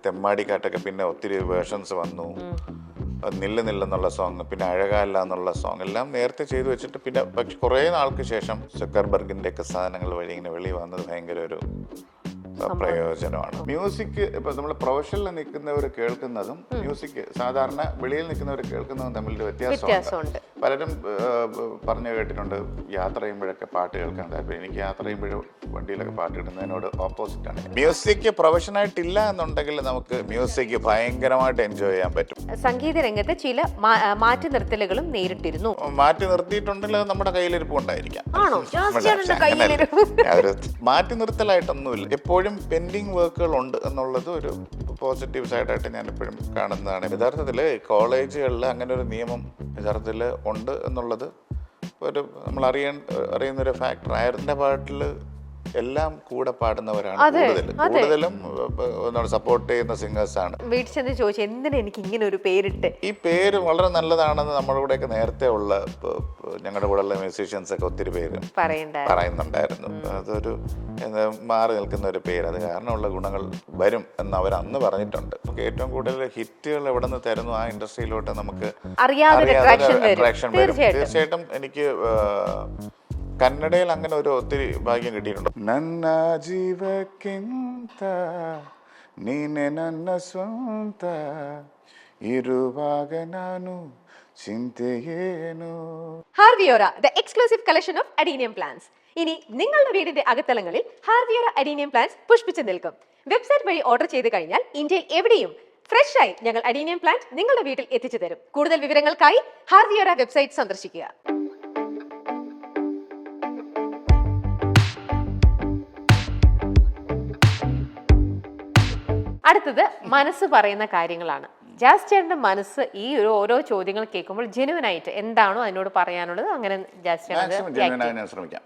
തെമ്മാടിക്കാട്ടൊക്കെ പിന്നെ ഒത്തിരി വേർഷൻസ് വന്നു. നില്ല് നില്ലെന്നുള്ള സോങ്, പിന്നെ അഴകാല്ല എന്നുള്ള സോങ് എല്ലാം നേരത്തെ ചെയ്തു വെച്ചിട്ട് പിന്നെ പക്ഷെ കുറേ നാൾക്ക് ശേഷം സക്കർബർഗിൻ്റെ ഒക്കെ സാധനങ്ങൾ വഴി ഇങ്ങനെ വെളി വന്നത് ഭയങ്കര ഒരു പ്രയോജനമാണ്. മ്യൂസിക് ഇപ്പം നമ്മൾ പ്രൊഫഷനിൽ നിൽക്കുന്നവർ കേൾക്കുന്നതും മ്യൂസിക് സാധാരണ വെളിയിൽ നിൽക്കുന്നവർ കേൾക്കുന്നതും തമ്മിലൊരു വ്യത്യാസമുണ്ട്. പലരും പറഞ്ഞു കേട്ടിട്ടുണ്ട് യാത്ര ചെയ്യുമ്പോഴൊക്കെ പാട്ട് കേൾക്കാൻ താല്പര്യം. എനിക്ക് യാത്ര ചെയ്യുമ്പോഴും വണ്ടിയിലൊക്കെ പാട്ട് ഇടുന്നതിനോട് ഓപ്പോസിറ്റാണ്. മ്യൂസിക് പ്രൊഫഷനായിട്ടില്ല എന്നുണ്ടെങ്കിൽ നമുക്ക് മ്യൂസിക് ഭയങ്കരമായിട്ട് എൻജോയ് ചെയ്യാൻ പറ്റും. സംഗീത രംഗത്ത് ചില മാറ്റി നിർത്തലുകളും നേരിട്ടിരുന്നു. മാറ്റി നിർത്തിയിട്ടുണ്ടെങ്കിൽ അത് നമ്മുടെ കയ്യിലിരിപ്പ് ഉണ്ടായിരിക്കാം. മാറ്റി നിർത്തലായിട്ടൊന്നുമില്ല, എപ്പോഴും പെൻഡിങ് വർക്കുകൾ ഉണ്ട് എന്നുള്ളത് ഒരു പോസിറ്റീവ് സൈഡായിട്ട് ഞാൻ എപ്പോഴും കാണുന്നതാണ്. യഥാർത്ഥത്തിൽ കോളേജുകളിൽ അങ്ങനെ ഒരു നിയമം യഥാർത്ഥത്തിൽ ഉണ്ട് എന്നുള്ളത് ഒരു നമ്മൾ അറിയുന്നൊരു ഫാക്ടർ. ആയിരത്തിൻ്റെ പാട്ടിൽ എല്ലാം കൂടെ പാടുന്നവരാണ് കൂടുതലും സപ്പോർട്ട് ചെയ്യുന്ന സിംഗേഴ്സ് ആണ്. വീട്ടിൽ ചെന്ന് ചോദിച്ചു എന്തിനാ എനിക്ക് ഇങ്ങനെ ഒരു പേരിട്ട്. ഈ പേര് വളരെ നല്ലതാണെന്ന് നമ്മളിവിടെയൊക്കെ നേരത്തെ ഉള്ള ഞങ്ങളുടെ കൂടെ ഉള്ള മ്യൂസീഷ്യൻസ് ഒക്കെ ഒത്തിരി പേര് പറയുന്നുണ്ടായിരുന്നു. അതൊരു മാറി നിൽക്കുന്ന ഒരു പേര്, അത് കാരണമുള്ള ഗുണങ്ങൾ വരും എന്ന് അവർ അന്ന് പറഞ്ഞിട്ടുണ്ട്. നമുക്ക് ഏറ്റവും കൂടുതൽ ഹിറ്റുകൾ എവിടെ നിന്ന് തരുന്നു ആ ഇൻഡസ്ട്രിയിലോട്ട് നമുക്ക് അട്രാക്ഷൻ വരും. തീർച്ചയായിട്ടും എനിക്ക് കന്നഡയിൽ അങ്ങനെ ഒരു ഒത്തിരി ഭാഗ്യം കിട്ടിയിട്ടുണ്ട്. ನನ್ನ ಜೀವಕ್ಕಿಂತ ನೀನೆ ನನ್ನ ಸ್ವಂತ ಇರುವಾಗ ನಾನು ചിന്തയേനു. ഹാർവിയോറ, the exclusive collection of adenium plants. ഇനി നിങ്ങളുടെ വീടിന്റെ അകത്തളങ്ങളിൽ ഹാർവിയോറ അഡീനിയം പ്ലാന്റ്സ് പുഷ്പിച്ചു നിൽക്കും. വെബ്സൈറ്റ് വഴി ഓർഡർ ചെയ്ത് കഴിഞ്ഞാൽ ഇന്ത്യയിൽ എവിടെയും ഫ്രഷ് ആയി ഞങ്ങൾ അഡീനിയം പ്ലാന്റ് നിങ്ങളുടെ വീട്ടിൽ എത്തിച്ചു തരും. കൂടുതൽ വിവരങ്ങൾക്കായി ഹാർവിയോറ വെബ്സൈറ്റ് സന്ദർശിക്കുക. അടുത്തത് മനസ്സ് പറയുന്ന കാര്യങ്ങളാണ്. ജാസ് ചേട്ടന്റെ മനസ്സ് ഈ ഓരോ ചോദ്യങ്ങൾ കേൾക്കുമ്പോൾ ജെനുവനായിട്ട് എന്താണോ അതിനോട് പറയാനുള്ളത് അങ്ങനെ ജാസ് ചേട്ടൻ.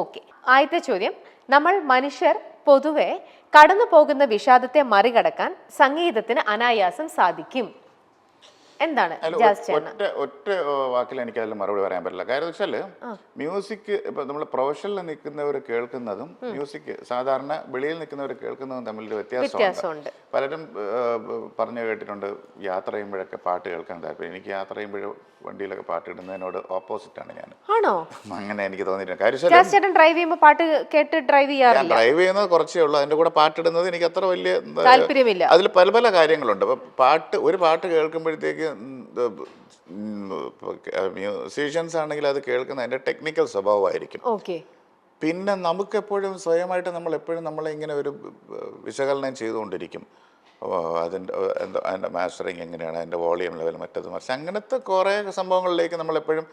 ഓക്കെ, ആദ്യത്തെ ചോദ്യം, നമ്മൾ മനുഷ്യർ പൊതുവെ കടന്നു പോകുന്ന വിഷാദത്തെ മറികടക്കാൻ സംഗീതത്തിന് അനായാസം സാധിക്കും. എന്താണ് ഒറ്റ വാക്കിൽ എനിക്ക് അതിൽ മറുപടി പറയാൻ പറ്റില്ല. കാര്യം വെച്ചാൽ മ്യൂസിക് ഇപ്പൊ നമ്മൾ പ്രൊഫഷനിൽ നിൽക്കുന്നവർ കേൾക്കുന്നതും മ്യൂസിക് സാധാരണ വെളിയിൽ നിൽക്കുന്നവർ കേൾക്കുന്നതും തമ്മിലൊരു വ്യത്യാസമുണ്ട്. പലരും പറഞ്ഞു കേട്ടിട്ടുണ്ട് യാത്ര ചെയ്യുമ്പോഴൊക്കെ പാട്ട് കേൾക്കാൻ താല്പര്യം. എനിക്ക് യാത്ര ചെയ്യുമ്പോഴും വണ്ടിയിലൊക്കെ പാട്ട് ഇടുന്നതിനോട് ഓപ്പോസിറ്റാണ് ഞാൻ. ആണോ? അങ്ങനെ എനിക്ക് തോന്നിയിട്ടുണ്ട്. കാര്യം ഡ്രൈവ് ചെയ്യുമ്പോൾ പാട്ട് കേട്ട് ഡ്രൈവ് ചെയ്യുന്നത് കുറച്ചേ ഉള്ളൂ. അതിന്റെ കൂടെ പാട്ടിടുന്നത് എനിക്ക് അത്ര വലിയ താല്പര്യമില്ല. അതിൽ പല പല കാര്യങ്ങളുണ്ട്. അപ്പൊ ഒരു പാട്ട് കേൾക്കുമ്പോഴത്തേക്ക് മ്യൂസീഷ്യൻസ് ആണെങ്കിൽ അത് കേൾക്കുന്ന അതിന്റെ ടെക്നിക്കൽ സ്വഭാവമായിരിക്കും. പിന്നെ നമുക്കെപ്പോഴും സ്വയമായിട്ട് നമ്മളെ ഇങ്ങനെ ഒരു വിശകലനം ചെയ്തുകൊണ്ടിരിക്കും. അതിൻ്റെ മാസ്റ്ററിങ് എങ്ങനെയാണ്, അതിൻ്റെ വോളിയം ലെവൽ, മറ്റത് മറിച്ച് അങ്ങനത്തെ കുറേ സംഭവങ്ങളിലേക്ക് നമ്മളെപ്പോഴും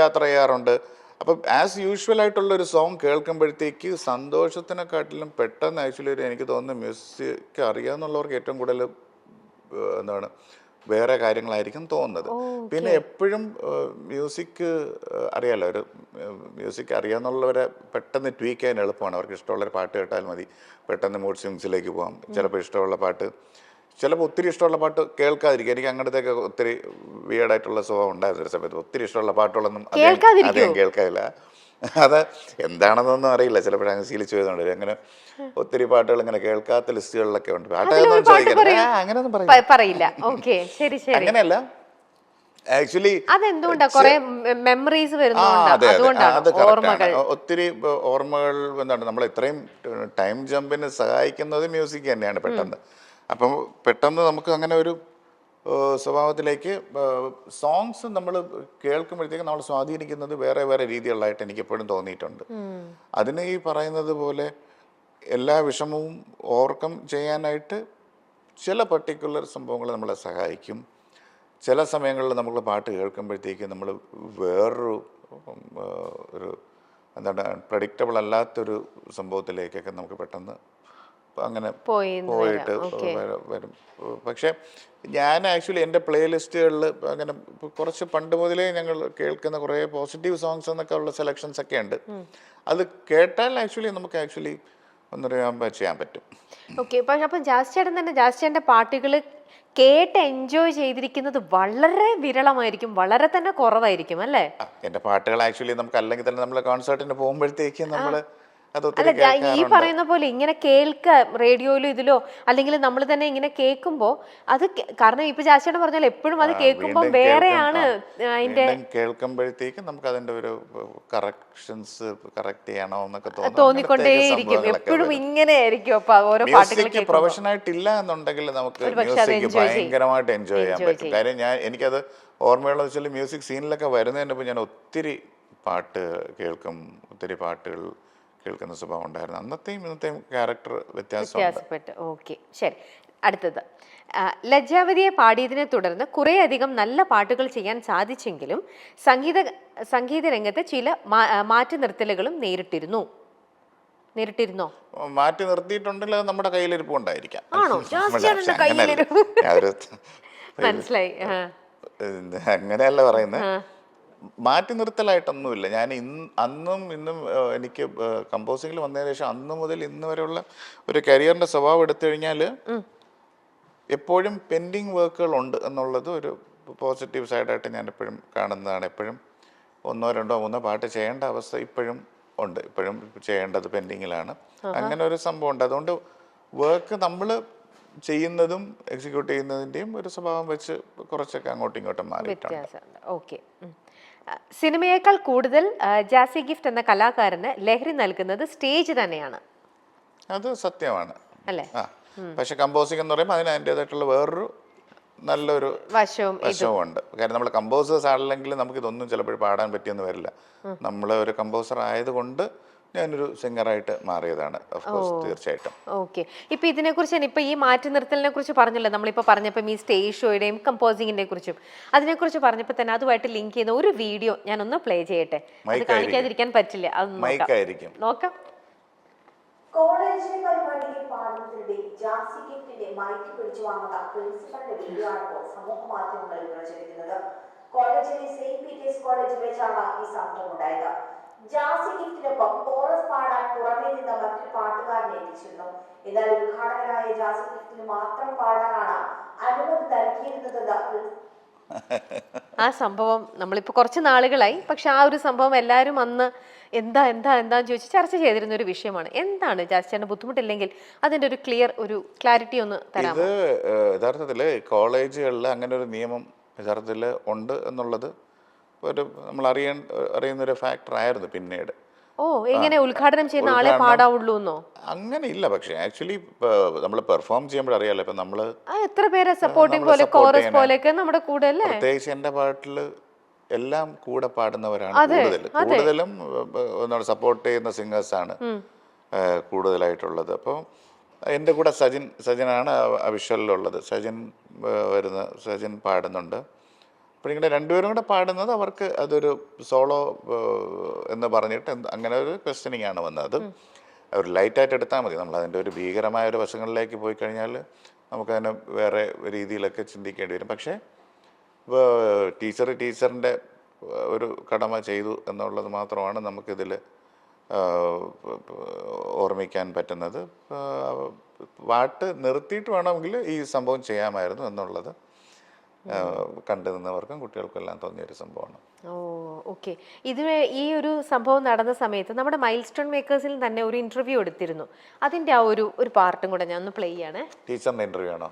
യാത്ര ചെയ്യാറുണ്ട്. അപ്പം ആസ് യൂഷ്വൽ ആയിട്ടുള്ളൊരു സോങ് കേൾക്കുമ്പോഴത്തേക്ക് സന്തോഷത്തിനെക്കാട്ടിലും പെട്ടെന്ന് ആക്ച്വലി എനിക്ക് തോന്നുന്നു മ്യൂസിക് അറിയാമെന്നുള്ളവർക്ക് ഏറ്റവും കൂടുതൽ എന്താണ് വേറെ കാര്യങ്ങളായിരിക്കും തോന്നുന്നത്. പിന്നെ എപ്പോഴും മ്യൂസിക് അറിയാലോ, ഒരു മ്യൂസിക് അറിയാമെന്നുള്ളവരെ പെട്ടെന്ന് ട്വീക്ക് ചെയ്യാൻ എളുപ്പമാണ്. അവർക്ക് ഇഷ്ടമുള്ളൊരു പാട്ട് കേട്ടാൽ മതി, പെട്ടെന്ന് മൂഡ് സ്വിങ്സിലേക്ക് പോകാം. ചിലപ്പോൾ ഇഷ്ടമുള്ള പാട്ട്, ചിലപ്പോൾ ഒത്തിരി ഇഷ്ടമുള്ള പാട്ട് കേൾക്കാതിരിക്കും. എനിക്ക് അങ്ങനത്തെയൊക്കെ ഒത്തിരി വിയേർഡായിട്ടുള്ള സ്വഭാവം ഉണ്ടായിരുന്നു ഒരു സമയത്ത്. ഒത്തിരി ഇഷ്ടമുള്ള പാട്ടുകളൊന്നും അധികം കേൾക്കാറില്ല. അത് എന്താണെന്നൊന്നും അറിയില്ല, ചിലപ്പോഴേ അങ്ങ് ശീലിച്ചു പോയതുകൊണ്ട്. അങ്ങനെ ഒത്തിരി പാട്ടുകൾ ഇങ്ങനെ കേൾക്കാത്ത ലിസ്റ്റുകളിലൊക്കെ ഉണ്ട്. പാട്ടൊന്നും ചോദിക്കാൻ അങ്ങനെയൊന്നും പറയില്ല. അങ്ങനെയല്ല, ആക്ച്വലി ഒത്തിരി ഓർമ്മകൾ എന്താണ് നമ്മൾ ഇത്രയും ടൈം ജമ്പിന് സഹായിക്കുന്നത് മ്യൂസിക് തന്നെയാണ് പെട്ടെന്ന്. അപ്പം പെട്ടെന്ന് നമുക്ക് അങ്ങനെ ഒരു സ്വഭാവത്തിലേക്ക് സോങ്സ് നമ്മൾ കേൾക്കുമ്പോഴത്തേക്കും നമ്മൾ സ്വാധീനിക്കുന്നത് വേറെ വേറെ രീതികളിലായിട്ട് എനിക്ക് എപ്പോഴും തോന്നിയിട്ടുണ്ട്. അതിന് ഈ പറയുന്നത് പോലെ എല്ലാ വിഷമവും ഓവർകം ചെയ്യാനായിട്ട് ചില പർട്ടിക്കുലർ സംഭവങ്ങൾ നമ്മളെ സഹായിക്കും. ചില സമയങ്ങളിൽ നമ്മൾ പാട്ട് കേൾക്കുമ്പോഴത്തേക്ക് നമ്മൾ വേറൊരു എന്താണ് പ്രഡിക്റ്റബിൾ അല്ലാത്തൊരു സംഭവത്തിലേക്കൊക്കെ നമുക്ക് പെട്ടെന്ന് അങ്ങനെ പോയിട്ട് വരും. പക്ഷെ ഞാൻ ആക്ച്വലി എൻ്റെ പ്ലേ ലിസ്റ്റുകളിൽ അങ്ങനെ കുറച്ച് പണ്ട് മുതലേ ഞങ്ങൾ കേൾക്കുന്ന കുറേ പോസിറ്റീവ് സോങ്സ് എന്നൊക്കെ ഉള്ള സെലക്ഷൻസ് ഒക്കെ ഉണ്ട്. അത് കേട്ടാൽ ആക്ച്വലി നമുക്ക് ആക്ച്വലി ചെയ്യാൻ പറ്റും. ഓക്കെ, അപ്പം ജാസ് ചേട്ടൻ്റെ പാട്ടുകൾ കേട്ട് എൻജോയ് ചെയ്തിരിക്കുന്നത് വളരെ വിരളമായിരിക്കും, വളരെ തന്നെ കുറവായിരിക്കും അല്ലേ? എൻ്റെ പാട്ടുകൾ ആക്ച്വലി നമുക്ക് അല്ലെങ്കിൽ തന്നെ നമ്മൾ കോൺസേർട്ടിന് പോകുമ്പോഴത്തേക്കും നമ്മൾ അതൊത്തിരി അല്ല ഈ പറയുന്ന പോലെ ഇങ്ങനെ റേഡിയോയിലോ ഇതിലോ അല്ലെങ്കിൽ നമ്മൾ തന്നെ ഇങ്ങനെ കേൾക്കുമ്പോൾ അത് കാരണം ഇപ്പൊ ജാസിയേട്ടൻ പറഞ്ഞാൽ എപ്പോഴും അത് കേൾക്കുമ്പോൾ വേറെയാണ് അതിന്റെ കേൾക്കുമ്പോഴത്തേക്കും നമുക്ക് അതിന്റെ ഒരു കറക്ഷൻസ് കറക്റ്റ് ചെയ്യണോ എന്നൊക്കെ തോന്നിക്കൊണ്ടേയിരിക്കും എപ്പോഴും ഇങ്ങനെ ആയിരിക്കും. അപ്പൊ ഓരോ പാട്ടുകൾ പ്രൊഫഷൻ ആയിട്ടില്ല എന്നുണ്ടെങ്കിൽ നമുക്ക് മ്യൂസിക് ഭയങ്കരമായിട്ട് എൻജോയ് ചെയ്യാൻ പറ്റും. കാര്യം എനിക്കത് ഓർമ്മയുള്ള വെച്ചാൽ മ്യൂസിക് സീനിലൊക്കെ വരുന്നതിന് മുമ്പ് ഞാൻ ഒത്തിരി പാട്ട് കേൾക്കും, ഒത്തിരി പാട്ടുകൾ കേൾക്കുന്ന സ്വഭാവം ഉണ്ടായിരുന്നു. അന്നത്തെയും ഇന്നത്തെയും ക്യാരക്ടർ വ്യത്യാസപ്പെട്ടു. ഓക്കെ, ശരി. അടുത്തത്, ലജ്ജാവതിയെ പാടിയതിനെ തുടർന്ന് കുറേയധികം നല്ല പാട്ടുകൾ ചെയ്യാൻ സാധിച്ചെങ്കിലും സംഗീത രംഗത്ത് ചില മാറ്റി നിർത്തലുകളും നേരിട്ടിരുന്നോ? മാറ്റി നിർത്തിയിട്ടുണ്ടെങ്കിൽ അത് നമ്മുടെ കയ്യിലിരിപ്പ് ഉണ്ടായിരിക്കാം. മനസ്സിലായി. അങ്ങനെയല്ല പറയുന്നത്. മാറ്റി നിർത്തലായിട്ടൊന്നുമില്ല. ഞാൻ അന്നും ഇന്നും എനിക്ക് കമ്പോസിങ്ങിൽ വന്നതിന് ശേഷം അന്ന് മുതൽ ഇന്ന് വരെയുള്ള ഒരു കരിയറിന്റെ സ്വഭാവം എടുത്തു കഴിഞ്ഞാൽ എപ്പോഴും പെൻഡിങ് വർക്കുകൾ ഉണ്ട് എന്നുള്ളത് ഒരു പോസിറ്റീവ് സൈഡായിട്ട് ഞാൻ എപ്പോഴും കാണുന്നതാണ്. എപ്പോഴും 1, 2, 3 പാട്ട് ചെയ്യേണ്ട അവസ്ഥ ഇപ്പോഴും ഉണ്ട്. ഇപ്പോഴും ചെയ്യേണ്ടത് പെൻഡിങ്ങിലാണ്. അങ്ങനെ ഒരു സംഭവം ഉണ്ട്. അതുകൊണ്ട് വർക്ക് നമ്മൾ ചെയ്യുന്നതും എക്സിക്യൂട്ട് ചെയ്യുന്നതിൻ്റെയും ഒരു സ്വഭാവം വെച്ച് കുറച്ചൊക്കെ അങ്ങോട്ടും ഇങ്ങോട്ടും മാറിയിട്ടുണ്ട്. ഓക്കെ. സിനിമയേക്കാൾ കൂടുതൽ ജാസി ഗിഫ്റ്റ് എന്ന കലാകാരന് ലഹരി നൽകുന്നത് സ്റ്റേജ് തന്നെയാണ്. അത് സത്യമാണ് അല്ലേ? പക്ഷെ കമ്പോസിംഗ് എന്ന് പറയുമ്പോൾ അതിന് അതിൻ്റെതായിട്ടുള്ള വേറൊരു നല്ലൊരു വശവുമുണ്ട്. കാരണം നമ്മൾ കമ്പോസേഴ്സ് ആണെങ്കിൽ നമുക്ക് ഇതൊന്നും ചിലപ്പോൾ പാടാൻ പറ്റിയെന്ന് വരില്ല. നമ്മൾ ഒരു കമ്പോസർ ആയതുകൊണ്ട് ഞാനൊരു സിംഗറായിട്ട് മാറിയതാണ്. തീർച്ചയായിട്ടും. ഓക്കെ. ഇപ്പൊ ഇതിനെ കുറിച്ച് ഇപ്പൊ ഈ മാറ്റി നിർത്തലിനെ കുറിച്ച് പറഞ്ഞല്ലോ, നമ്മളിപ്പോ പറഞ്ഞപ്പോൾ ഈ സ്റ്റേജ് ഷോയുടെയും കമ്പോസിങ്ങിനെ കുറിച്ചും അതിനെക്കുറിച്ച് പറഞ്ഞപ്പോൾ തന്നെ അതുമായിട്ട് ലിങ്ക് ചെയ്യുന്ന ഒരു വീഡിയോ ഞാനൊന്ന് പ്ലേ ചെയ്യട്ടെ. അത് കാണിക്കാതിരിക്കാൻ പറ്റില്ല. അത് നോക്കാം. കോളേജിലെ പരിപാടിയിൽ പാടുന്നതിനിടെ ജാസി ഗിഫ്റ്റിന്റെ മൈക്ക് പിടിച്ചു വാങ്ങുന്ന പ്രിൻസിപ്പലിന്റെ വീഡിയോ ആണ് സമൂഹ മാധ്യമങ്ങളിൽ പ്രചരിക്കുന്നത്. കോളേജിലെ സെയിന്റ് പീറ്റേഴ്സ് കോളേജിൽ വെച്ചാണ് ഈ സംഭവം ഉണ്ടായത്. ജാസി ഗിഫ്റ്റിനൊപ്പം കോറസ് പാടാൻ പുറമേ നിന്ന മറ്റൊരു പാട്ടുകാരനെ എത്തിച്ചിരുന്നു. എന്നാൽ ഉദ്ഘാടകനായ ജാസി ഗിഫ്റ്റിന് മാത്രം പാടാനാണ് അനുമതി നൽകിയിരുന്നതെന്ന് ആ സംഭവം നമ്മളിപ്പോ കുറച്ച് നാളുകളായി, പക്ഷെ ആ ഒരു സംഭവം എല്ലാവരും അന്ന് എന്താന്ന് ചോദിച്ച് ചർച്ച ചെയ്തിരുന്ന ഒരു വിഷയമാണ്. എന്താണ് ജാസിയേട്ടന് ബുദ്ധിമുട്ടില്ലെങ്കിൽ അതിന്റെ ഒരു ക്ലാരിറ്റി ഒന്ന് തരാമോ? ഇത് യഥാർത്ഥത്തില് കോളേജുകളിൽ അങ്ങനെ ഒരു നിയമം യഥാർത്ഥത്തിൽ ഉണ്ട് എന്നുള്ളത് ഒരു നമ്മൾ അറിയുന്ന ഒരു ഫാക്ടർ ആയിരുന്നു പിന്നീട്. എങ്ങനെ ഉദ്ഘാടനം ചെയ്യുന്ന ആളെ പാടാവുള്ളൂ എന്നോ? അങ്ങനെ ഇല്ല. പക്ഷെ ആക്ച്വലി നമ്മൾ പെർഫോം ചെയ്യുമ്പോഴറിയാലോ, ഇപ്പൊ നമ്മള് എത്ര പേരെ സപ്പോർട്ടിംഗ് പോലെ കോറസ് പോലെയൊക്കെ നമ്മുടെ കൂടെ അല്ലേ? പ്രത്യേകിച്ച് എന്റെ പാട്ടില് എല്ലാം കൂടെ പാടുന്നവരാണ് കൂടുതലും സപ്പോർട്ട് ചെയ്യുന്ന സിംഗേഴ്സ് ആണ് കൂടുതലായിട്ടുള്ളത്. അപ്പോൾ എൻ്റെ കൂടെ സജിനാണ് വിഷ്വലിലുള്ളത്. സജിൻ പാടുന്നുണ്ട്. അപ്പോൾ ഇങ്ങനെ രണ്ടുപേരും കൂടെ പാടുന്നത് അവർക്ക് അതൊരു സോളോ എന്ന് പറഞ്ഞിട്ട് അങ്ങനെ ഒരു ക്വസ്റ്റ്യനിങ് ആണ് വന്നത്. അത് ഒരു ലൈറ്റായിട്ട് എടുത്താൽ മതി. നമ്മൾ അതിൻ്റെ ഒരു ഭീകരമായ ഒരു വശങ്ങളിലേക്ക് പോയി കഴിഞ്ഞാൽ നമുക്കതിനെ വേറെ രീതിയിലൊക്കെ ചിന്തിക്കേണ്ടി വരും. പക്ഷേ ടീച്ചറിൻ്റെ ഒരു കടമ ചെയ്തു എന്നുള്ളത് മാത്രമാണ് നമുക്കിതിൽ ഓർമ്മിക്കാൻ പറ്റുന്നത്. പാട്ട് നിർത്തിയിട്ട് വേണമെങ്കിൽ ഈ സംഭവം ചെയ്യാമായിരുന്നു എന്നുള്ളത് കണ്ടു നിന്നവർക്കും കുട്ടികൾക്കും എല്ലാം തോന്നിയൊരു സംഭവമാണ്. ഓക്കെ. ഈ ഒരു സംഭവം നടന്ന സമയത്ത് നമ്മുടെ മൈൽ സ്റ്റോൺ മേക്കേഴ്സിൽ തന്നെ ഒരു ഇന്റർവ്യൂ എടുത്തിരുന്നു. അതിന്റെ ആ ഒരു പാർട്ടും കൂടെ ഞാൻ ഒന്ന് പ്ലേ ചെയ്യാണ്. ടീച്ചറിന്റെ ഇന്റർവ്യൂ ആണോ?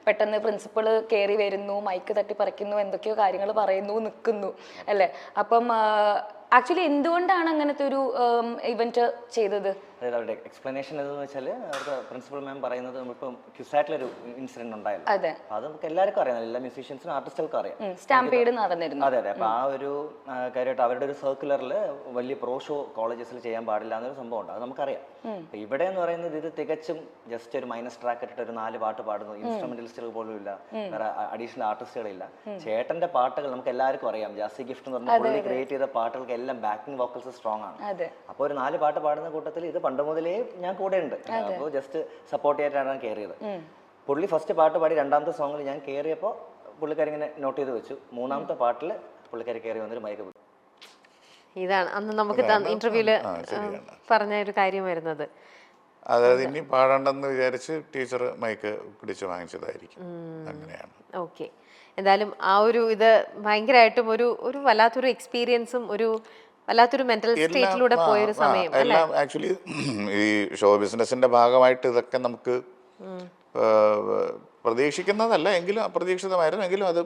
പെട്ടെന്ന് പ്രിൻസിപ്പൾ കയറി വരുന്നു, മൈക്ക് തട്ടി പറിക്കുന്നു, എന്തൊക്കെയോ കാര്യങ്ങൾ പറയുന്നു, നിൽക്കുന്നു അല്ലേ? അപ്പം ആക്ച്വലി എന്തുകൊണ്ടാണ് അങ്ങനത്തെ ഒരു ഇവന്റ് ചെയ്തത്? അതായത് അവരുടെ എക്സ്പ്ലനേഷൻ എന്താണെന്ന് വെച്ചാൽ അവരുടെ പ്രിൻസിപ്പൽ മാം പറയുന്നത് നമ്മളിപ്പം ക്യുസാറ്റിലൊരു ഇൻസിഡന്റ് ഉണ്ടായല്ലോ. അതെ, അത് നമുക്ക് എല്ലാവർക്കും അറിയാം, എല്ലാ മ്യൂസീഷ്യൻസിനും ആർട്ടിസ്റ്റുകൾക്കും അറിയാം. സ്റ്റാമ്പീഡ് നടന്നിരുന്നു. അതെ. അപ്പൊ ആ ഒരു കാര്യമായിട്ട് അവരുടെ ഒരു സർക്കുലറിൽ വലിയ പ്രോ ഷോ കോളേജസിൽ ചെയ്യാൻ പാടില്ല എന്നൊരു സംഭവം ഉണ്ട്. അത് നമുക്കറിയാം. ഇവിടെ എന്ന് പറയുന്നത് ഇത് തികച്ചും ജസ്റ്റ് ഒരു മൈനസ് ട്രാക്ക് ഇട്ടിട്ട് ഒരു 4 പാട്ട് പാടുന്നു. ഇൻസ്ട്രുമെന്റലിസ്റ്റുകൾ പോലും ഇല്ല, വേറെ അഡീഷണൽ ആർട്ടിസ്റ്റുകളില്ല. ചേട്ടന്റെ പാട്ടുകൾ നമുക്ക് എല്ലാവർക്കും അറിയാം. ജാസി ഗിഫ്റ്റ് എന്ന് പറഞ്ഞ പുള്ളി ക്രിയേറ്റ് ചെയ്ത പാട്ടുകൾക്ക് എല്ലാം ബാക്കിംഗ് വോക്കൽസ് സ്ട്രോങ് ആണ്. അപ്പോൾ ഒരു 4 പാട്ട് പാടുന്ന കൂട്ടത്തിൽ ഇത് പണ്ട് മുതലേ ഞാൻ കൂടെ ഉണ്ട്. അപ്പോൾ ജസ്റ്റ് സപ്പോർട്ട് ചെയ്യാനാണ് കയറിയത്. പുള്ളി ഫസ്റ്റ് പാട്ട് പാടി 2ാമത്തെ സോങ്ങിൽ ഞാൻ കയറിയപ്പോൾ പുള്ളിക്കാരി ഇങ്ങനെ നോട്ട് ചെയ്ത് വെച്ചു. 3ാമത്തെ പാട്ടിൽ പുള്ളിക്കാരി കയറി വന്നൊരു മൈക്ക്. ഇതാണ് അന്ന് നമുക്ക് ഇന്റർവ്യൂല് പറഞ്ഞ ഒരു കാര്യം വരുന്നത്. അതായത് ഇനി പാടണ്ടെന്ന് വിചാരിച്ച് ടീച്ചർ മൈക്ക് പിടിച്ച് വാങ്ങിച്ചതായിരിക്കും. അങ്ങനെയാണ്. ഓക്കെ. എന്തായാലും ആ ഒരു ഇത് ഭയങ്കരമായിട്ടും ഒരു വല്ലാത്തൊരു എക്സ്പീരിയൻസും ഒരു വല്ലാത്തൊരു മെന്റൽ സ്റ്റേറ്റിലൂടെ പോയൊരു സമയം അല്ലേ? എല്ലാം ആക്ച്വലി ഈ ഷോ ബിസിനസിന്റെ ഭാഗമായിട്ട് ഇതൊക്കെ നമുക്ക് പ്രതീക്ഷിക്കുന്നതല്ല എങ്കിലും അപ്രതീക്ഷിതമായിരുന്നു എങ്കിലും അത്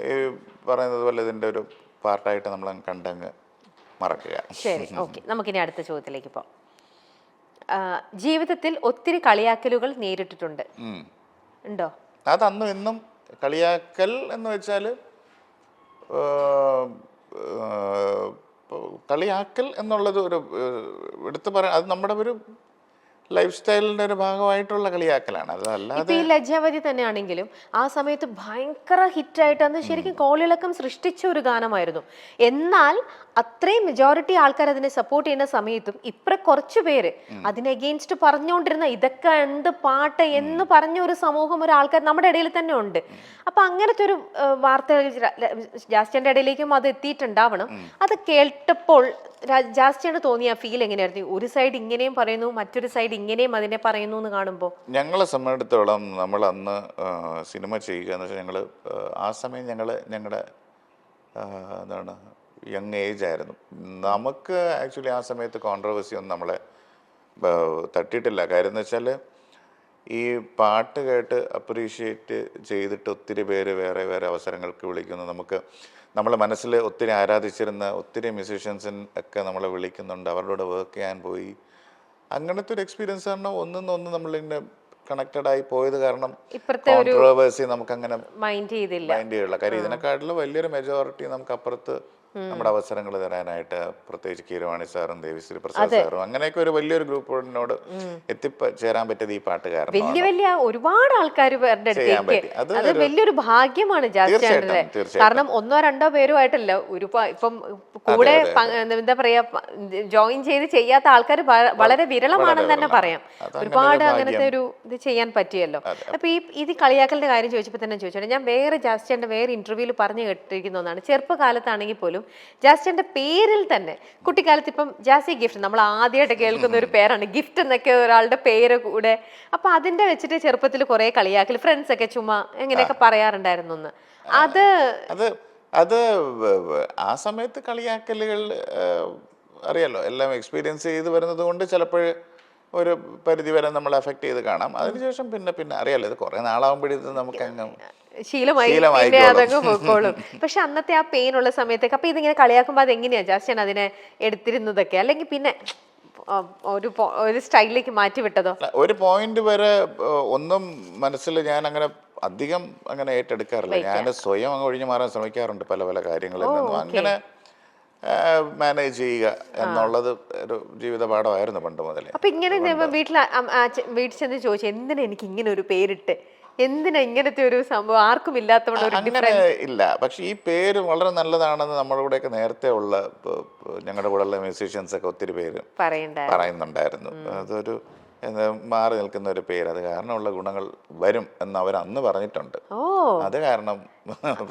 ഈ പറയുന്നത് പോലെ ഇതിൻ്റെ ഒരു പാർട്ടായിട്ട് നമ്മൾ കണ്ടങ്ങ് മറക്കുക. ശരി, ഓക്കെ. നമുക്കിനി അടുത്ത ചോദ്യത്തിലേക്ക് പോകാം. ജീവിതത്തിൽ ഒത്തിരി കളിയാക്കലുകൾ നേരിട്ടിട്ടുണ്ട്, ഉണ്ടോ? അത് അന്നും ഇന്നും കളിയാക്കൽ എന്ന് വെച്ചാൽ കളിയാക്കൽ എന്നുള്ളത് ഒരു എടുത്തു പറയാൻ അത് നമ്മുടെ ഒരു ലൈഫ് സ്റ്റൈലിന്റെ ഒരു ഭാഗമായിട്ടുള്ള കളിയാക്കലാണ്. അതല്ലാതെ ഇപ്പൊ ഈ ലജ്ജാവതി തന്നെയാണെങ്കിലും ആ സമയത്ത് ഭയങ്കര ഹിറ്റായിട്ട് അന്ന് ശരിക്കും കോളിളക്കം സൃഷ്ടിച്ച ഒരു ഗാനമായിരുന്നു. എന്നാൽ അത്രയും മെജോറിറ്റി ആൾക്കാർ അതിനെ സപ്പോർട്ട് ചെയ്യുന്ന സമയത്തും കുറച്ചു പേര് അതിന് അഗെയിൻസ്റ്റ് പറഞ്ഞുകൊണ്ടിരുന്ന ഇതൊക്കെ എന്ത് പാട്ട് എന്ന് പറഞ്ഞ ഒരു സമൂഹം, ഒരു ആൾക്കാർ നമ്മുടെ ഇടയിൽ തന്നെ ഉണ്ട്. അപ്പൊ അങ്ങനത്തെ ഒരു വാർത്ത ജാസ്റ്റിന്റെ ഇടയിലേക്കും അത് എത്തിയിട്ടുണ്ടാവണം. അത് കേട്ടപ്പോൾ ജാസ്റ്റിന് തോന്നിയ ഫീൽ എങ്ങനെയായിരുന്നു? ഒരു സൈഡ് ഇങ്ങനെയും പറയുന്നു, മറ്റൊരു സൈഡ് ഇങ്ങനെയും അതിനെ പറയുന്നു എന്ന് കാണുമ്പോൾ ഞങ്ങളെ സംബന്ധിച്ചിടത്തോളം നമ്മൾ അന്ന് സിനിമ ചെയ്യുക എന്ന് വെച്ചാൽ ഞങ്ങൾ ആ സമയം ഞങ്ങളുടെ എന്താണ് യങ് ഏജ് ആയിരുന്നു. നമുക്ക് ആക്ച്വലി ആ സമയത്ത് കോൺട്രവേഴ്സി ഒന്നും നമ്മളെ തട്ടിയിട്ടില്ല. കാര്യം എന്ന് വെച്ചാൽ ഈ പാട്ട് കേട്ട് അപ്രീഷിയേറ്റ് ചെയ്തിട്ട് ഒത്തിരി പേര് വേറെ വേറെ അവസരങ്ങൾക്ക് വിളിക്കുന്നു. നമ്മളെ മനസ്സിൽ ഒത്തിരി ആരാധിച്ചിരുന്ന ഒത്തിരി മ്യൂസീഷ്യൻസിൻ ഒക്കെ നമ്മളെ വിളിക്കുന്നുണ്ട്, അവരുടെ കൂടെ വർക്ക് ചെയ്യാൻ പോയി. അങ്ങനത്തെ ഒരു എക്സ്പീരിയൻസ് കാരണം ഒന്നിനൊന്ന് നമ്മളിങ്ങനെ കണക്റ്റഡ് ആയി പോയത് കാരണം കോൺട്രോവേഴ്സി നമുക്കങ്ങനെ മൈൻഡ് ചെയ്തില്ല. കാര്യം ഇതിനെക്കാട്ടിലും വലിയൊരു മെജോറിറ്റി നമുക്ക് അപ്പുറത്ത് നമ്മുടെ അവസരങ്ങൾ തരാനായിട്ട് പ്രത്യേകിച്ച് കീരവാണി സാറും ദേവിശ്രീ പ്രസാദ് സാറും അങ്ങനെയൊക്കെ ഒരു വലിയൊരു ഗ്രൂപ്പിനോട് എത്തിച്ചേരാൻ പറ്റിയത് ഈ പാട്ടുകാരൻ. വലിയ ഒരുപാട് ആൾക്കാർ അത് വലിയൊരു ഭാഗ്യമാണ് ജാസ്റ്റിന്റെ. കാരണം ഒന്നോ രണ്ടോ പേരുമായിട്ടല്ല, ഇപ്പം കൂടെ എന്താ പറയാ ജോയിൻ ചെയ്ത് ചെയ്യാത്ത ആൾക്കാർ വളരെ വിരളമാണെന്ന് തന്നെ പറയാം. ഒരുപാട് അങ്ങനത്തെ ഒരു ഇത് ചെയ്യാൻ പറ്റിയല്ലോ. അപ്പൊ ഇത് കളിയാക്കലിന്റെ കാര്യം ചോദിച്ചപ്പോൾ തന്നെ ചോദിച്ചോട്ടെ, ഞാൻ ജാസ്റ്റിന്റെ വേറെ ഇന്റർവ്യൂവിൽ പറഞ്ഞു കേട്ടിരിക്കുന്ന ഒന്നാണ്, ചെറുപ്പകാലത്താണെങ്കിൽ പോലും ജാസ്റ്റിന്റെ പേരിൽ തന്നെ കുട്ടിക്കാലത്ത് ഇപ്പം ജാസി ഗിഫ്റ്റ് നമ്മൾ ആദ്യമായിട്ട് കേൾക്കുന്ന ഒരു പേരാണ്, ഗിഫ്റ്റ് എന്നൊക്കെ ഒരാളുടെ പേര് കൂടെ. അപ്പൊ അതിന്റെ വെച്ചിട്ട് ചെറുപ്പത്തിൽ കുറെ കളിയാക്കൽ ഫ്രണ്ട്സ് ഒക്കെ ചുമ്മാ എങ്ങനെയൊക്കെ പറയാറുണ്ടായിരുന്നു. അത് ആ സമയത്ത് കളിയാക്കലുകൾ അറിയാലോ, എല്ലാം എക്സ്പീരിയൻസ് ചെയ്ത് വരുന്നത് കൊണ്ട് ചിലപ്പോൾ ഒരു പരിധി വരെ നമ്മൾ എഫക്ട് ചെയ്ത് കാണാം. അതിനുശേഷം പിന്നെ അറിയാലോ, ഇത് കുറെ നാളാകുമ്പോഴേക്കും നമുക്ക് അങ്ങ് ശീലമായി അതങ്ങ് പോയിക്കോളും. പക്ഷെ അന്നത്തെ ആ പെയിൻ ഉള്ള സമയത്തൊക്കെ അപ്പൊ ഇതിങ്ങനെ കളിയാക്കുമ്പോ അത് എങ്ങനെയാ ജാസ്റ്റിൻ അതിനെ എടുത്തിരുന്നതൊക്കെ, അല്ലെങ്കിൽ പിന്നെ ഒരു സ്റ്റൈലിലേക്ക് മാറ്റി വിട്ടതോ? ഒരു പോയിന്റ് വരെ ഒന്നും മനസ്സിൽ ഞാൻ അങ്ങനെ അധികം അങ്ങനെ ഏറ്റെടുക്കാറില്ല. ഞാൻ സ്വയം അങ്ങ് ഒഴിഞ്ഞു മാറാൻ ശ്രമിക്കാറുണ്ട് പല പല കാര്യങ്ങളിൽ നിന്നും. അങ്ങനെ മാനേജ് ചെയ്യുക എന്നുള്ളത് ഒരു ജീവിത പാഠമായിരുന്നു പണ്ട് മുതലേ. അപ്പൊ ഇങ്ങനെ വീട്ടിൽ ചെന്ന് ചോദിച്ചു, എന്തിനാ എനിക്ക് ഇങ്ങനെ ഒരു പേരിട്ട്, എന്തിനാ ഇങ്ങനത്തെ ഒരു സംഭവം ആർക്കും ഇല്ലാത്തതുകൊണ്ട്? അങ്ങനെ ഇല്ല, പക്ഷെ ഈ പേര് വളരെ നല്ലതാണെന്ന് നമ്മുടെ കൂടെയൊക്കെ നേരത്തെ ഉള്ള ഞങ്ങളുടെ കൂടെ ഉള്ള മ്യൂസീഷ്യൻസ് ഒക്കെ ഒത്തിരി പേര് പറയുന്നുണ്ടായിരുന്നു. അതൊരു മാറി നിൽക്കുന്ന ഒരു പേര്, അത് കാരണമുള്ള ഗുണങ്ങൾ വരും എന്ന് അവർ അന്ന് പറഞ്ഞിട്ടുണ്ട്. അത് കാരണം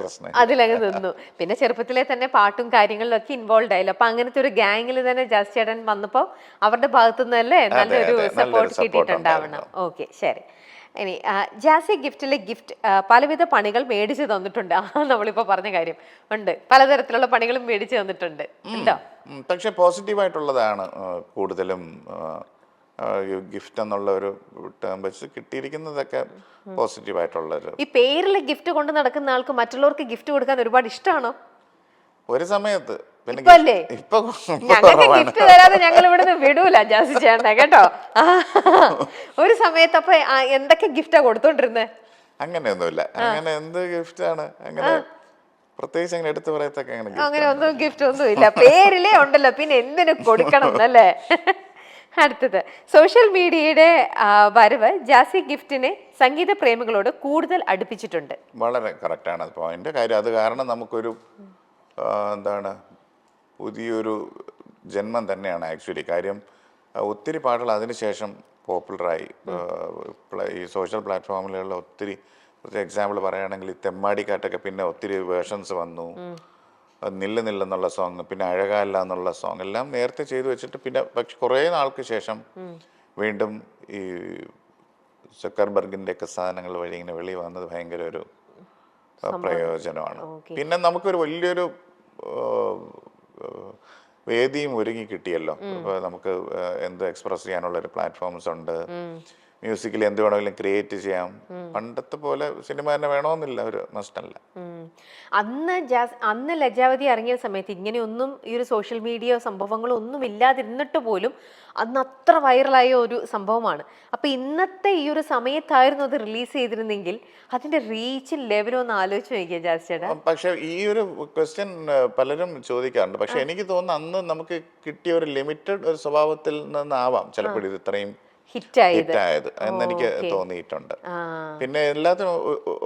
പ്രശ്നം അതിലങ്ങ് നിന്നു. പിന്നെ ചെറുപ്പത്തിലെ തന്നെ പാട്ടും കാര്യങ്ങളിലൊക്കെ ഇൻവോൾവ് ആയല്ലോ. അപ്പൊ അങ്ങനത്തെ ഒരു ഗാംഗിൽ തന്നെ ജാസ്തി ചേട്ടൻ വന്നപ്പോ അവരുടെ ഭാഗത്തുനിന്നല്ലേ നല്ലൊരു സപ്പോർട്ട് കിട്ടിയിട്ടുണ്ടാവണം. ഓക്കെ, ശരി. ഇനി ജാസി ഗിഫ്റ്റിലെ ഗിഫ്റ്റ് പലവിധ പണികൾ മേടിച്ചു തന്നിട്ടുണ്ട്. നമ്മളിപ്പോ പറഞ്ഞ കാര്യം ഉണ്ട്, പലതരത്തിലുള്ള പണികളും മേടിച്ചു തന്നിട്ടുണ്ട് ഉണ്ടോ? പക്ഷെ പോസിറ്റീവായിട്ടുള്ളതാണ് കൂടുതലും ഗിഫ്റ്റ് എന്നുള്ള ഒരു ടേം വെച്ച് കിട്ടിയിരിക്കുന്നതൊക്കെ പോസിറ്റീവായിട്ടുള്ളൊരു. ഈ പേരിലെ ഗിഫ്റ്റ് കൊണ്ട് നടക്കുന്ന ആൾക്ക് മറ്റുള്ളവർക്ക് ഗിഫ്റ്റ് കൊടുക്കാൻ ഒരുപാട് ഇഷ്ടമാണോ? ഒരു സമയത്ത് ഞങ്ങൾക്ക് ഗിഫ്റ്റ് തരാതെ ഞങ്ങൾ ഇവിടുന്ന് വിടൂല ജാസി ചേട്ടനെ കേട്ടോ. ഒരു സമയത്ത് അപ്പൊ എന്തൊക്കെ ഗിഫ്റ്റാ കൊടുത്തോണ്ടിരുന്നേ? അങ്ങനെയൊന്നുമില്ല, അങ്ങനെ എന്ത് ഗിഫ്റ്റാണ് അങ്ങനെ പ്രത്യേകിച്ച് അങ്ങനെ എടുത്തു പറയത്തൊക്കെ അങ്ങനെ ഒന്നും ഗിഫ്റ്റ് ഒന്നും ഇല്ല, പേരിലേ ഉണ്ടല്ലോ, പിന്നെ എന്തിനു കൊടുക്കണം എന്നല്ലേ. അടുത്തത്, സോഷ്യൽ മീഡിയയുടെ വരവ് ജാസി ഗിഫ്റ്റിനെ സംഗീത പ്രേമികളോട് കൂടുതൽ അടുപ്പിച്ചിട്ടുണ്ട്. വളരെ കറക്റ്റാണ് പോയിന്റ്. കാര്യം അത് കാരണം നമുക്കൊരു എന്താണ് പുതിയൊരു ജന്മം തന്നെയാണ് ആക്ച്വലി. കാര്യം ഒത്തിരി പാട്ടുകൾ അതിനുശേഷം പോപ്പുലറായി ഈ സോഷ്യൽ പ്ലാറ്റ്ഫോമിലുള്ള ഒത്തിരി. എക്സാമ്പിൾ പറയുകയാണെങ്കിൽ ഈ തെമ്മാടിക്കാട്ടൊക്കെ പിന്നെ ഒത്തിരി വേർഷൻസ് വന്നു. നില്ലെന്നുള്ള സോങ്, പിന്നെ അഴകാല്ല എന്നുള്ള സോങ് എല്ലാം നേരത്തെ ചെയ്തു വെച്ചിട്ട് പിന്നെ പക്ഷെ കുറേ നാൾക്ക് ശേഷം വീണ്ടും ഈ സക്കർബർഗിൻ്റെ ഒക്കെ സാധനങ്ങൾ വഴി ഇങ്ങനെ വെളി വന്നത് ഭയങ്കര ഒരു പ്രയോജനമാണ്. പിന്നെ നമുക്കൊരു വലിയൊരു വേദിയും ഒരുങ്ങി കിട്ടിയല്ലോ. ഇപ്പോൾ നമുക്ക് എന്ത് എക്സ്പ്രസ് ചെയ്യാനുള്ള ഒരു പ്ലാറ്റ്ഫോംസ് ഉണ്ട്, മ്യൂസിക്കലി എന്ത് വേണമെങ്കിലും ക്രിയേറ്റ് ചെയ്യാം. പണ്ടത്തെ പോലെ സിനിമ തന്നെ വേണമെന്നില്ല, ഒരു മസ്റ്റല്ല. അന്ന് ലജ്ജാവതി ഇറങ്ങിയ സമയത്ത് ഇങ്ങനെയൊന്നും ഈ ഒരു സോഷ്യൽ മീഡിയ സംഭവങ്ങളോ ഒന്നും ഇല്ലാതിരുന്നിട്ട് പോലും അന്ന് അത്ര വൈറലായ ഒരു സംഭവമാണ്. അപ്പൊ ഇന്നത്തെ ഈ ഒരു സമയത്തായിരുന്നു അത് റിലീസ് ചെയ്തിരുന്നെങ്കിൽ അതിന്റെ റീച്ചും ലെവലും ഒന്ന് ആലോചിച്ച് നോക്കിയാ ജാസ് ചേട്ടാ. പക്ഷെ ഈ ഒരു ക്വസ്റ്റ്യൻ പലരും ചോദിക്കാറുണ്ട്. പക്ഷെ എനിക്ക് തോന്നുന്നു അന്ന് നമുക്ക് കിട്ടിയ ഒരു ലിമിറ്റഡ് ഒരു സ്വഭാവത്തിൽ നിന്നാവാം ചിലപ്പോൾ ഇത് ഇത്രയും ഹിറ്റായത് എന്നെനിക്ക് തോന്നിയിട്ടുണ്ട്. പിന്നെ എല്ലാത്തിനും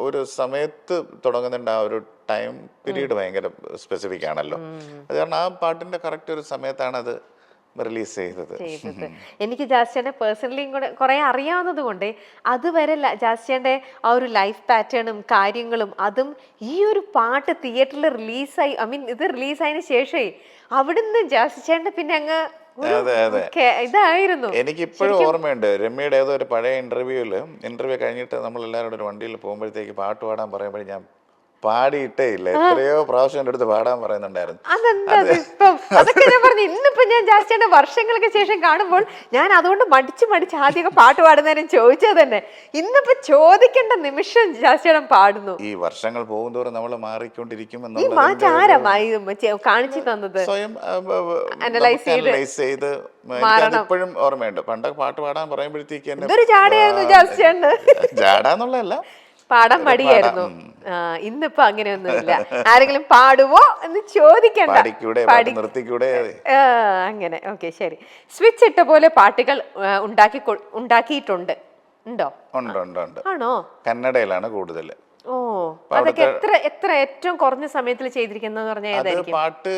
ഒരു സമയത്ത് തുടങ്ങുന്നുണ്ട്. ആ ഒരു ടൈം പീരീഡ് ഭയങ്കര സ്പെസിഫിക് ആണല്ലോ. അത് കാരണം ആ പാട്ടിന്റെ കറക്റ്റ് ഒരു സമയത്താണ് അത് റിലീസ് ചെയ്തത്. എനിക്ക് ജാസ്റ്റിയുടെ പേഴ്സണലിയും കൂടെ കുറെ അറിയാവുന്നത് കൊണ്ട് അതുവരെ ജാസ്റ്റിയുടെ ആ ഒരു ലൈഫ് പാറ്റേണും കാര്യങ്ങളും അതും ഈ ഒരു പാട്ട് തിയേറ്ററിൽ റിലീസായി ഇത് റിലീസായതിനു ശേഷമേ അവിടുന്ന് ജാസ്റ്റിയുടെ പിന്നെ അങ്ങ് ഇതായിരുന്നു. എനിക്ക് ഇപ്പോഴും ഓർമ്മയുണ്ട്, രമ്യയുടെ ഏതോ ഒരു പഴയ ഇന്റർവ്യൂ കഴിഞ്ഞിട്ട് നമ്മൾ എല്ലാവരും ഒരു വണ്ടിയിൽ പോകുമ്പോഴത്തേക്ക് പാട്ട് പാടാൻ പറയുമ്പോഴേ ഞാൻ പാടിയിട്ടേ ഇല്ല. എത്രയോ പ്രാവശ്യം എൻ്റെ അടുത്ത് പാടാൻ പറയുന്നുണ്ടായിരുന്നു. അതൊക്കെ ഞാൻ പറഞ്ഞു. ഇന്നിപ്പോ ഞാൻ ജാസ്റ്റിയുടെ വർഷങ്ങൾക്ക് ശേഷം കാണുമ്പോൾ ഞാൻ അതുകൊണ്ട് മടിച്ച് ആദ്യമൊക്കെ പാട്ട് പാടുന്നതിനും ചോദിച്ചത് തന്നെ. ഇന്നിപ്പോ ചോദിക്കേണ്ട നിമിഷം ജാസ്റ്റിയുടെ പാടുന്നു. ഈ വർഷങ്ങൾ പോകുന്തോറും നമ്മൾ മാറിക്കൊണ്ടിരിക്കും ഈ മാറ്റം ആരാമായി കാണിച്ചു തന്നത്? സ്വയം അനലൈസ് ചെയ്ത് ഇപ്പോഴും ഓർമ്മയുണ്ട്. പണ്ടൊക്കെ പാട്ട് പാടാൻ പറയുമ്പോഴത്തേക്ക് എന്തൊരു ജാടയായിരുന്നു ജാസ്റ്റിയുടെ. ജാടാന്നുള്ളതല്ല, പാടാൻ മടിയായിരുന്നു. ഇന്നിപ്പോ അങ്ങനെയൊന്നുമില്ല. ആരെങ്കിലും പാടുവോ എന്ന് ചോദിക്കണ്ട, അങ്ങനെ. ഓക്കെ, ശരി. സ്വിച്ച് ഇട്ട പോലെ പാട്ടുകൾ ഉണ്ടാക്കിയിട്ടുണ്ട് ഉണ്ടോ? ആണോ? കന്നഡയിലാണ് കൂടുതൽ. ഓ, അതൊക്കെ എത്ര ഏറ്റവും കുറഞ്ഞ സമയത്തിൽ ചെയ്തിരിക്കുന്നത് പറഞ്ഞാൽ പാട്ട്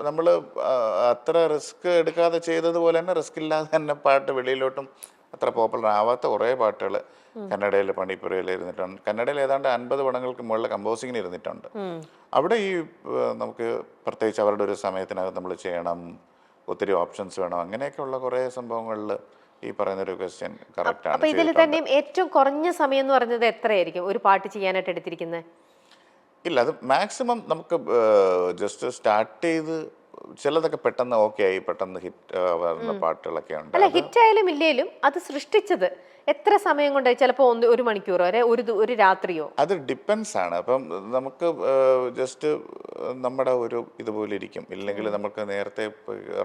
നമ്മള് അത്ര റിസ്ക് എടുക്കാതെ ചെയ്തതുപോലെ തന്നെ റിസ്ക് ഇല്ലാതെ തന്നെ പാട്ട് വെളിയിലോട്ടും അത്ര പോപ്പുലർ ആവാത്ത കുറേ പാട്ടുകൾ കന്നഡയിൽ പണിപ്പുരയിൽ ഇരുന്നിട്ടുണ്ട്. കന്നഡയിൽ ഏതാണ്ട് 50 പടങ്ങൾക്ക് മുകളിൽ കമ്പോസിങ്ങിന് ഇരുന്നിട്ടുണ്ട്. അവിടെ ഈ നമുക്ക് പ്രത്യേകിച്ച് അവരുടെ ഒരു സമയത്തിനകത്ത് നമ്മൾ ചെയ്യണം, ഒത്തിരി ഓപ്ഷൻസ് വേണം, അങ്ങനെയൊക്കെ ഉള്ള കുറേ സംഭവങ്ങളിൽ ഈ പറയുന്ന ഒരു ക്വസ്റ്റ്യൻ കറക്റ്റ് ആണ്. അപ്പൊ ഇതിൽ തന്നെയും ഏറ്റവും കുറഞ്ഞ സമയം എന്ന് പറഞ്ഞത് എത്രയായിരിക്കും ഒരു പാട്ട് ചെയ്യാനായിട്ട് എടുത്തിരിക്കുന്നത്? ഇല്ല, അത് മാക്സിമം നമുക്ക് ജസ്റ്റ് സ്റ്റാർട്ട് ചെയ്ത് ചിലതൊക്കെ പെട്ടെന്ന് ഓക്കെ ആയി, പെട്ടെന്ന് ഹിറ്റ് വരുന്ന പാട്ടുകളൊക്കെ ഉണ്ട്. അല്ല, ഹിറ്റ് ആയാലും ഇല്ലേലും അത് സൃഷ്ടിച്ചത് എത്ര സമയം കൊണ്ട്? ചിലപ്പോ 1 മണിക്കൂറോ ഒരു രാത്രിയോ? അത് ഡിപ്പെൻസ് ആണ്. അപ്പം നമുക്ക് ജസ്റ്റ് നമ്മുടെ ഒരു ഇതുപോലെ ഇരിക്കും. ഇല്ലെങ്കിൽ നമുക്ക് നേരത്തെ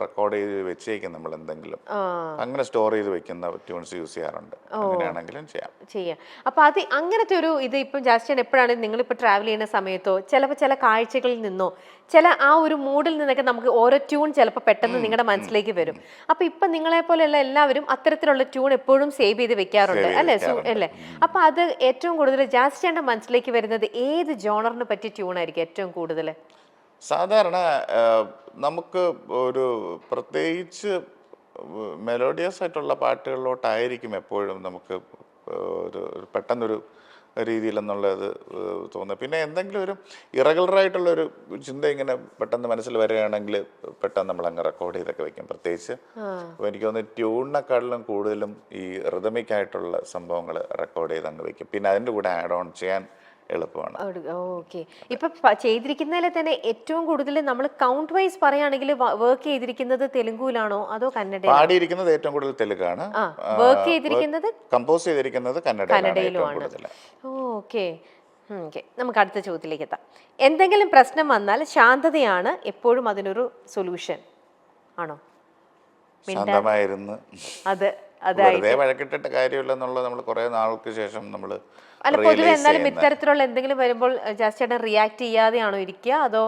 റെക്കോർഡ് ചെയ്ത് വെച്ചേക്കും നമ്മൾ എന്തെങ്കിലും, അങ്ങനെ സ്റ്റോർ ചെയ്ത് വെക്കുന്ന ട്യൂൺസ് യൂസ് ചെയ്യാറുണ്ട്. അങ്ങനെയാണെങ്കിലും ചെയ്യാം. അപ്പൊ അത് അങ്ങനത്തെ ഒരു ഇത് ഇപ്പം ജാസ്റ്റിൻ എപ്പോഴാണ് നിങ്ങളിപ്പോൾ ട്രാവൽ ചെയ്യുന്ന സമയത്തോ ചിലപ്പോൾ ചില കാഴ്ചകളിൽ നിന്നോ ചില ആ ഒരു മൂഡിൽ നിന്നൊക്കെ നമുക്ക് ഓരോ ട്യൂൺ ചിലപ്പോൾ പെട്ടെന്ന് നിങ്ങളുടെ മനസ്സിലേക്ക് വരും. അപ്പൊ ഇപ്പൊ നിങ്ങളെ പോലെയുള്ള എല്ലാവരും അത്തരത്തിലുള്ള ട്യൂൺ എപ്പോഴും സേവ് ചെയ്ത് വെക്കാറുണ്ട് അല്ലേ? അപ്പൊ അത് ഏറ്റവും കൂടുതൽ ജാസ്റ്റിന്റെ മനസ്സിലേക്ക് വരുന്നത് ഏത് ജോണറിനെ പറ്റിയ ട്യൂൺ ആയിരിക്കും ഏറ്റവും കൂടുതൽ? സാധാരണ നമുക്ക് ഒരു പ്രത്യേകിച്ച് മെലോഡിയസ് ആയിട്ടുള്ള പാട്ടുകളിലോട്ടായിരിക്കും എപ്പോഴും നമുക്ക് ഒരു പെട്ടെന്നൊരു രീതിയിലെന്നുള്ളത് തോന്നുന്നത്. പിന്നെ എന്തെങ്കിലും ഒരു ഇറഗുലറായിട്ടുള്ളൊരു ചിന്ത ഇങ്ങനെ പെട്ടെന്ന് മനസ്സിൽ വരികയാണെങ്കിൽ പെട്ടെന്ന് നമ്മൾ അങ്ങ് റെക്കോർഡ് ചെയ്തൊക്കെ വെക്കും. പ്രത്യേകിച്ച് അപ്പോൾ എനിക്ക് തോന്നുന്നു ട്യൂണിനെക്കാട്ടിലും കൂടുതലും ഈ റിതമിക് ആയിട്ടുള്ള സംഭവങ്ങൾ റെക്കോർഡ് ചെയ്ത് അങ്ങ് വെക്കും. പിന്നെ അതിൻ്റെ കൂടെ ആഡ് ഓൺ ചെയ്യാൻ എളുപ്പമാണ്. ഓക്കെ. ഇപ്പൊ ചെയ്തിരിക്കുന്നതിൽ തന്നെ ഏറ്റവും കൂടുതൽ നമ്മൾ കൗണ്ട് വൈസ് പറയുകയാണെങ്കിൽ വർക്ക് ചെയ്തിരിക്കുന്നത് തെലുങ്കുലാണോ അതോ കന്നഡ? പാടിയിരിക്കുന്നത് ഏറ്റവും കൂടുതൽ തെലുങ്കാണ്. വർക്ക് ചെയ്തിരിക്കുന്നത് കമ്പോസ് ചെയ്തിരിക്കുന്നത് കന്നഡയിലുമാണ്. ഓക്കെ. നമുക്ക് അടുത്ത ചോദ്യത്തിലേക്ക് എത്താം. എന്തെങ്കിലും പ്രശ്നം വന്നാൽ ശാന്തതയാണ് എപ്പോഴും അതിനൊരു സൊല്യൂഷൻ ആണോ? ശാന്തമായിരുന്നു വെറുതെ വഴക്കിട്ടിട്ട് കാര്യമില്ലെന്നുള്ളത് നമ്മൾ കുറെ നാൾക്ക് ശേഷം നമ്മൾ അല്ല, പൊതുവെ എന്നാലും ഇത്തരത്തിലുള്ള എന്തെങ്കിലും വരുമ്പോൾ ജാസ്റ്റിയുടെ റിയാക്ട് ചെയ്യാതെയാണോ ഇരിക്കുക അതോ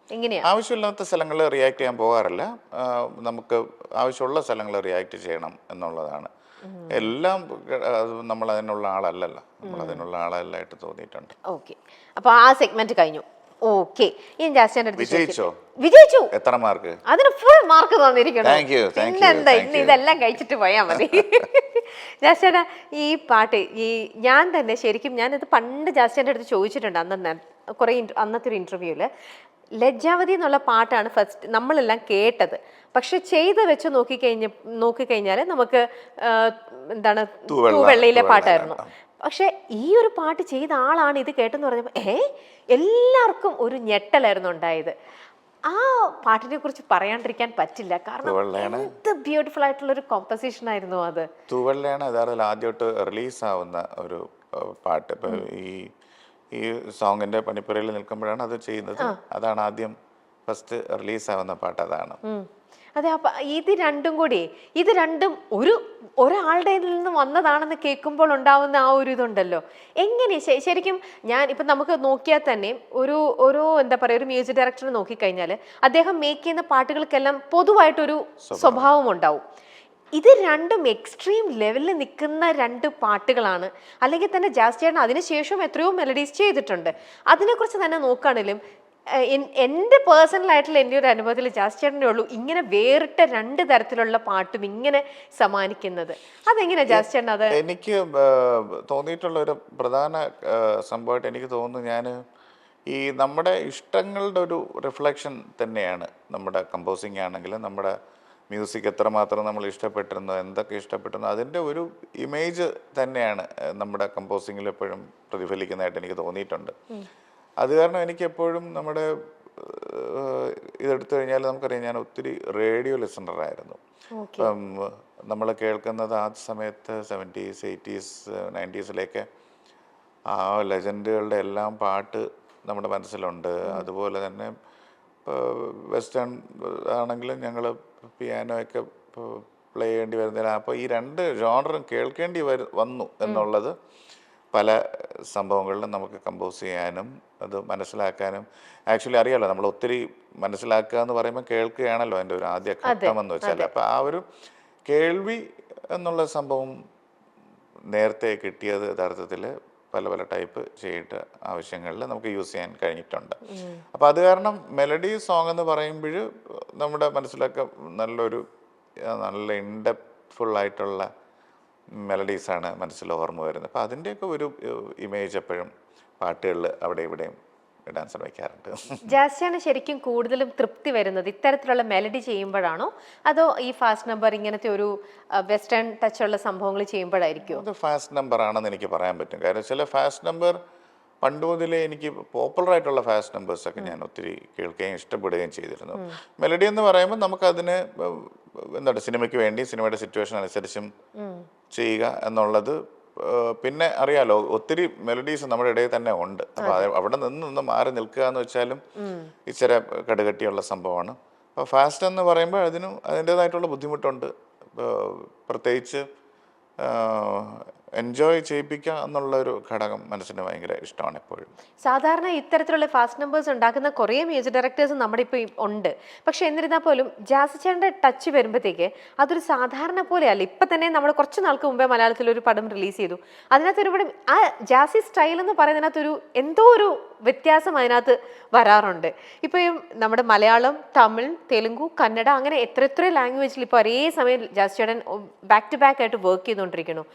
എങ്ങനെയാ? ആവശ്യമില്ലാത്ത സ്ഥലങ്ങളിൽ റിയാക്ട് ചെയ്യാൻ പോകാറില്ല. നമുക്ക് ആവശ്യമുള്ള സ്ഥലങ്ങളിൽ റിയാക്ട് ചെയ്യണം എന്നുള്ളതാണ്. എല്ലാം നമ്മൾ അതിനുള്ള ആളല്ലല്ലോ, നമ്മൾ അതിനുള്ള ആളല്ലായിട്ട് തോന്നിയിട്ടുണ്ട്. ഓക്കെ, അപ്പൊ ആ സെഗ്മെന്റ് കഴിഞ്ഞു. ഓക്കെ, ഇനി ജാസ്റ്റിന്റെ അടുത്ത് വിജയിച്ചു. എത്ര മാർക്ക്? അതിന് ഫുൾ മാർക്ക് തന്നിരിക്കണം. പിന്നെന്താ, ഇന്ന് ഇതെല്ലാം കഴിച്ചിട്ട് പോയാ മതി. ജാസ്റ്റിയുടെ ഈ പാട്ട് ഞാൻ തന്നെ ശരിക്കും ഞാനിത് പണ്ട് ജാസ്റ്റിന്റെ അടുത്ത് ചോദിച്ചിട്ടുണ്ട് അന്നത്തെ ഒരു ഇന്റർവ്യൂല്. ലജ്ജാവതി എന്നുള്ള പാട്ടാണ് ഫസ്റ്റ് നമ്മളെല്ലാം കേട്ടത്. പക്ഷെ ചെയ്ത് വെച്ച് നോക്കിക്കഴിഞ്ഞാൽ നമുക്ക് എന്താണ് തൂവെള്ളയിലെ പാട്ടായിരുന്നു. പക്ഷെ ഈ ഒരു പാട്ട് ചെയ്ത ആളാണ് ഇത് കേട്ടെന്ന് പറഞ്ഞപ്പോൾ എല്ലാവർക്കും ഒരു ഞെട്ടലായിരുന്നു ഉണ്ടായത്. ആ പാട്ടിനെ കുറിച്ച് പറയാണ്ടിരിക്കാൻ പറ്റില്ല, കാരണം തുവള്ളയാണ്. എന്ത് ബ്യൂട്ടിഫുൾ ആയിട്ടുള്ള ഒരു കോമ്പസിഷൻ ആയിരുന്നു അത്. തൂവള്ളയാണ് യഥാർത്ഥത്തിൽ ആദ്യമായിട്ട് റിലീസാവുന്ന ഒരു പാട്ട്. ഇപ്പം ഈ സോങ്ങിന്റെ പണിപ്പുരയിൽ നിൽക്കുമ്പോഴാണ് അത് ചെയ്യുന്നത്. അതാണ് ആദ്യം ഫസ്റ്റ് റിലീസാവുന്ന പാട്ട് അതാണ്. അതെ, അപ്പൊ ഇത് രണ്ടും ഒരാളുടെ നിന്ന് വന്നതാണെന്ന് കേൾക്കുമ്പോൾ ഉണ്ടാവുന്ന ആ ഒരു ഇതുണ്ടല്ലോ. എങ്ങനെ ശരിക്കും ഞാൻ ഇപ്പൊ നമുക്ക് നോക്കിയാൽ തന്നെ ഒരു എന്താ പറയാ, ഒരു മ്യൂസിക് ഡയറക്ടറെ നോക്കിക്കഴിഞ്ഞാൽ അദ്ദേഹം മേക്ക് ചെയ്യുന്ന പാട്ടുകൾക്കെല്ലാം പൊതുവായിട്ടൊരു സ്വഭാവം ഉണ്ടാവും. ഇത് രണ്ടും എക്സ്ട്രീം ലെവലിൽ നിൽക്കുന്ന രണ്ട് പാട്ടുകളാണ്. അല്ലെങ്കിൽ തന്നെ ജാസ് ചേട്ടൻ അതിനുശേഷം എത്രയോ മെലഡീസ് ചെയ്തിട്ടുണ്ട്. അതിനെക്കുറിച്ച് തന്നെ നോക്കുകയാണെങ്കിലും എൻ്റെ പേഴ്സണലായിട്ടുള്ള എൻ്റെ ഒരു അനുഭവത്തിൽ ജാസ് ചേട്ടനേ ഉള്ളൂ ഇങ്ങനെ വേറിട്ട രണ്ട് തരത്തിലുള്ള പാട്ടും ഇങ്ങനെ സമ്മാനിക്കുന്നത്. അതെങ്ങനെയാ ജാസ് ചേട്ടൻ അത്? എനിക്ക് തോന്നിയിട്ടുള്ള ഒരു പ്രധാന സംഭവമായിട്ട് എനിക്ക് തോന്നുന്നു, ഞാൻ ഈ നമ്മുടെ ഇഷ്ടങ്ങളുടെ ഒരു റിഫ്ലക്ഷൻ തന്നെയാണ് നമ്മുടെ കമ്പോസിങ് ആണെങ്കിലും നമ്മുടെ മ്യൂസിക് എത്രമാത്രം നമ്മൾ ഇഷ്ടപ്പെട്ടിരുന്നു, എന്തൊക്കെ ഇഷ്ടപ്പെട്ടിരുന്നു, അതിൻ്റെ ഒരു ഇമേജ് തന്നെയാണ് നമ്മുടെ കമ്പോസിങ്ങിൽ എപ്പോഴും പ്രതിഫലിക്കുന്നതായിട്ട് എനിക്ക് തോന്നിയിട്ടുണ്ട്. അത് കാരണം എനിക്ക് എപ്പോഴും നമ്മുടെ ഇതെടുത്തു കഴിഞ്ഞാൽ നമുക്കറിയാം, ഞാൻ ഒത്തിരി റേഡിയോ ലിസണറായിരുന്നു. ഇപ്പം നമ്മൾ കേൾക്കുന്നത് ആ സമയത്ത് 70s 80s 90s ആ ലെജൻഡുകളുടെ എല്ലാം പാട്ട് നമ്മുടെ മനസ്സിലുണ്ട്. അതുപോലെ തന്നെ വെസ്റ്റേൺ ആണെങ്കിലും ഞങ്ങൾ പിയാനോ ഒക്കെ പ്ലേ ചെയ്യേണ്ടി വരുന്നില്ല. അപ്പോൾ ഈ രണ്ട് ജോണറും കേൾക്കേണ്ടി വന്നു എന്നുള്ളത് പല സംഭവങ്ങളിലും നമുക്ക് കമ്പോസ് ചെയ്യാനും അത് മനസ്സിലാക്കാനും. ആക്ച്വലി അറിയാമല്ലോ, നമ്മൾ ഒത്തിരി മനസ്സിലാക്കുക എന്ന് പറയുമ്പോൾ കേൾക്കുകയാണല്ലോ എൻ്റെ ഒരു ആദ്യ ഘട്ടമെന്ന് വെച്ചാൽ. അപ്പോൾ ആ ഒരു കേൾവി എന്നുള്ള സംഭവം നേരത്തെ കിട്ടിയത് യഥാർത്ഥത്തിൽ പല പല ടൈപ്പ് ചെയ്തിട്ട് ആവശ്യങ്ങളിൽ നമുക്ക് യൂസ് ചെയ്യാൻ കഴിഞ്ഞിട്ടുണ്ട്. അപ്പോൾ അത് കാരണം മെലഡി സോങ് എന്ന് പറയുമ്പോൾ നമ്മുടെ മനസ്സിലൊക്കെ നല്ല ഇൻഡെപ്ത്ഫുള്ളായിട്ടുള്ള മെലഡീസാണ് മനസ്സിൽ ഓർമ്മ വരുന്നത്. അപ്പോൾ അതിൻ്റെയൊക്കെ ഒരു ഇമേജ് എപ്പോഴും പാട്ടുകളിൽ അവിടെ ഇവിടെയും ഇടാൻ ശ്രമിക്കാറുണ്ട്. ജാസ്റ്റാണ് ശരിക്കും കൂടുതലും തൃപ്തി വരുന്നത് ഇത്തരത്തിലുള്ള മെലഡി ചെയ്യുമ്പോഴാണോ, അതോ ഈ ഫാസ്റ്റ് നമ്പർ ഇങ്ങനത്തെ ഒരു വെസ്റ്റേൺ ടച്ചുള്ള സംഭവങ്ങൾ ചെയ്യുമ്പോഴായിരിക്കും? അത് ഫാസ്റ്റ് നമ്പർ ആണെന്ന് എനിക്ക് പറയാൻ പറ്റും. കാര്യം ചില ഫാസ്റ്റ് നമ്പർ പണ്ട് മുതലേ എനിക്ക് പോപ്പുലറായിട്ടുള്ള ഫാസ്റ്റ് നമ്പേഴ്സൊക്കെ ഞാൻ ഒത്തിരി കേൾക്കുകയും ഇഷ്ടപ്പെടുകയും ചെയ്തിരുന്നു. മെലഡി എന്ന് പറയുമ്പോൾ നമുക്കതിന് എന്താണ് സിനിമയ്ക്ക് വേണ്ടി സിനിമയുടെ സിറ്റുവേഷൻ അനുസരിച്ചും ചെയ്യുക എന്നുള്ളത്. പിന്നെ അറിയാലോ, ഒത്തിരി മെലഡീസ് നമ്മുടെ ഇടയിൽ തന്നെ ഉണ്ട്. അപ്പോൾ അവിടെ നിന്ന് മാറി നിൽക്കുക എന്ന് വെച്ചാലും ഇച്ചിരി കടുകട്ടിയുള്ള സംഭവമാണ്. അപ്പോൾ ഫാസ്റ്റ് എന്ന് പറയുമ്പോൾ അതിൻ്റേതായിട്ടുള്ള ബുദ്ധിമുട്ടുണ്ട്. പ്രത്യേകിച്ച് എൻജോയ് ചെയ്യിപ്പിക്കുക എന്നുള്ളൊരു ഘടകം മനസ്സിന് ഭയങ്കര ഇഷ്ടമാണ് എപ്പോഴും. സാധാരണ ഇത്തരത്തിലുള്ള ഫാസ്റ്റ് നമ്പേഴ്സ് ഉണ്ടാക്കുന്ന കുറേ മ്യൂസിക് ഡയറക്ടേഴ്സ് നമ്മുടെ ഇപ്പോൾ ഉണ്ട്. പക്ഷെ എന്നിരുന്നാൽ പോലും ജാസ് ചേട്ടൻ്റെ ടച്ച് വരുമ്പോഴത്തേക്ക് അതൊരു സാധാരണ പോലെയല്ല. ഇപ്പം തന്നെ നമ്മൾ കുറച്ച് നാൾക്ക് മുമ്പേ മലയാളത്തിലൊരു പടം റിലീസ് ചെയ്തു. അതിനകത്ത് ഒരുപാട് ആ ജാസി സ്റ്റൈൽ എന്ന് പറയുന്നതിനകത്തൊരു എന്തോ ഒരു വ്യത്യാസം അതിനകത്ത് വരാറുണ്ട്. ഇപ്പം നമ്മുടെ മലയാളം, തമിഴ്, തെലുങ്കു, കന്നഡ അങ്ങനെ എത്ര ലാംഗ്വേജിൽ ഇപ്പോൾ ഒരേ സമയം ജാസ് ചേട്ടൻ ബാക്ക് ടു ബാക്ക് ആയിട്ട് വർക്ക് ചെയ്തുകൊണ്ടിരിക്കുന്നു.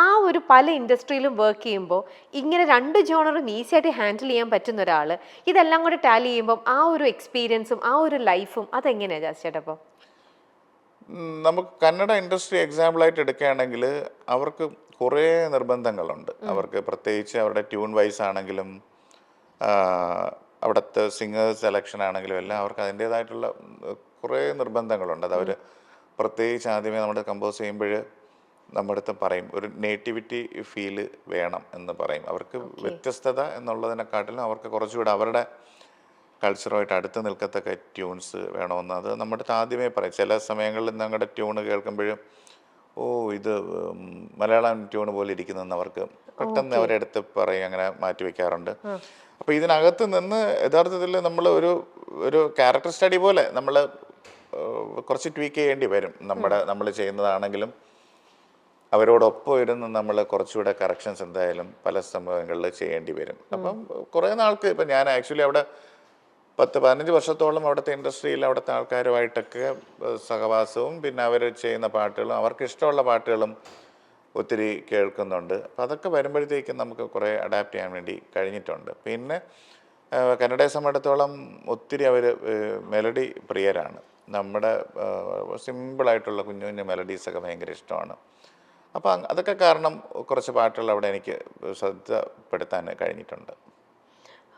ആ ഒരു പല ഇൻഡസ്ട്രിയിലും വർക്ക് ചെയ്യുമ്പോൾ ഇങ്ങനെ രണ്ട് ജോണറും ഈസി ആയിട്ട് ഹാൻഡിൽ ചെയ്യാൻ പറ്റുന്ന ഒരാൾ ഇതെല്ലാം കൂടെ ടാലി ചെയ്യുമ്പോൾ ആ ഒരു എക്സ്പീരിയൻസും ആ ഒരു ലൈഫും അതെങ്ങനെയാണ് ജാസ് ചേട്ടാ? അപ്പോൾ നമുക്ക് കന്നഡ ഇൻഡസ്ട്രി എക്സാമ്പിളായിട്ട് എടുക്കുകയാണെങ്കിൽ അവർക്ക് കുറേ നിർബന്ധങ്ങളുണ്ട്. അവർക്ക് പ്രത്യേകിച്ച് അവരുടെ ട്യൂൺ വൈസ് ആണെങ്കിലും അവിടുത്തെ സിംഗേഴ്സ് സെലക്ഷൻ ആണെങ്കിലും എല്ലാം അവർക്ക് അതിൻ്റേതായിട്ടുള്ള കുറേ നിർബന്ധങ്ങളുണ്ട്. അത് അവർ പ്രത്യേകിച്ച് ആദ്യമേ നമ്മൾ കമ്പോസ് ചെയ്യുമ്പോൾ നമ്മുടെ അടുത്ത് പറയും, ഒരു നേറ്റിവിറ്റി ഫീല് വേണം എന്ന് പറയും. അവർക്ക് വ്യത്യസ്തത എന്നുള്ളതിനെക്കാട്ടിലും അവർക്ക് കുറച്ചുകൂടെ അവരുടെ കൾച്ചറുമായിട്ട് അടുത്ത് നിൽക്കത്തക്ക ട്യൂൺസ് വേണമെന്ന് അത് നമ്മുടെ അടുത്ത് ആദ്യമേ പറയും. ചില സമയങ്ങളിൽ ഞങ്ങളുടെ ട്യൂണ് കേൾക്കുമ്പോഴും ഇത് മലയാളം ട്യൂണ് പോലെ ഇരിക്കുന്നതെന്ന് അവർക്ക് പെട്ടെന്ന് അവരെ അടുത്ത് പറയും, അങ്ങനെ മാറ്റി വയ്ക്കാറുണ്ട്. അപ്പോൾ ഇതിനകത്ത് നിന്ന് യഥാർത്ഥത്തിൽ നമ്മൾ ഒരു ക്യാരക്ടർ സ്റ്റഡി പോലെ നമ്മൾ കുറച്ച് ട്വീക്ക് ചെയ്യേണ്ടി വരും. നമ്മൾ ചെയ്യുന്നതാണെങ്കിലും അവരോടൊപ്പം ഇരുന്ന് നമ്മൾ കുറച്ചുകൂടെ കറക്ഷൻസ് എന്തായാലും പല സമയങ്ങളിൽ ചെയ്യേണ്ടി വരും. അപ്പം കുറേ നാൾക്ക് ഇപ്പം ഞാൻ ആക്ച്വലി അവിടെ 10-15 വർഷത്തോളം അവിടുത്തെ ഇൻഡസ്ട്രിയിൽ അവിടുത്തെ ആൾക്കാരുമായിട്ടൊക്കെ സഹവാസവും പിന്നെ അവർ ചെയ്യുന്ന പാട്ടുകളും അവർക്ക് ഇഷ്ടമുള്ള പാട്ടുകളും ഒത്തിരി കേൾക്കുന്നുണ്ട്. അപ്പം അതൊക്കെ വരുമ്പോഴത്തേക്കും നമുക്ക് കുറേ അഡാപ്റ്റ് ചെയ്യാൻ വേണ്ടി കഴിഞ്ഞിട്ടുണ്ട്. പിന്നെ കന്നഡയെ സംബന്ധിച്ചിടത്തോളം ഒത്തിരി അവർ മെലഡി പ്രിയരാണ്. നമ്മുടെ സിമ്പിളായിട്ടുള്ള കുഞ്ഞു കുഞ്ഞു മെലഡീസൊക്കെ ഭയങ്കര ഇഷ്ടമാണ്. അപ്പം അതൊക്കെ കാരണം കുറച്ച് പാട്ടുകൾ അവിടെ എനിക്ക് ശ്രദ്ധപ്പെടുത്താൻ കഴിഞ്ഞിട്ടുണ്ട്.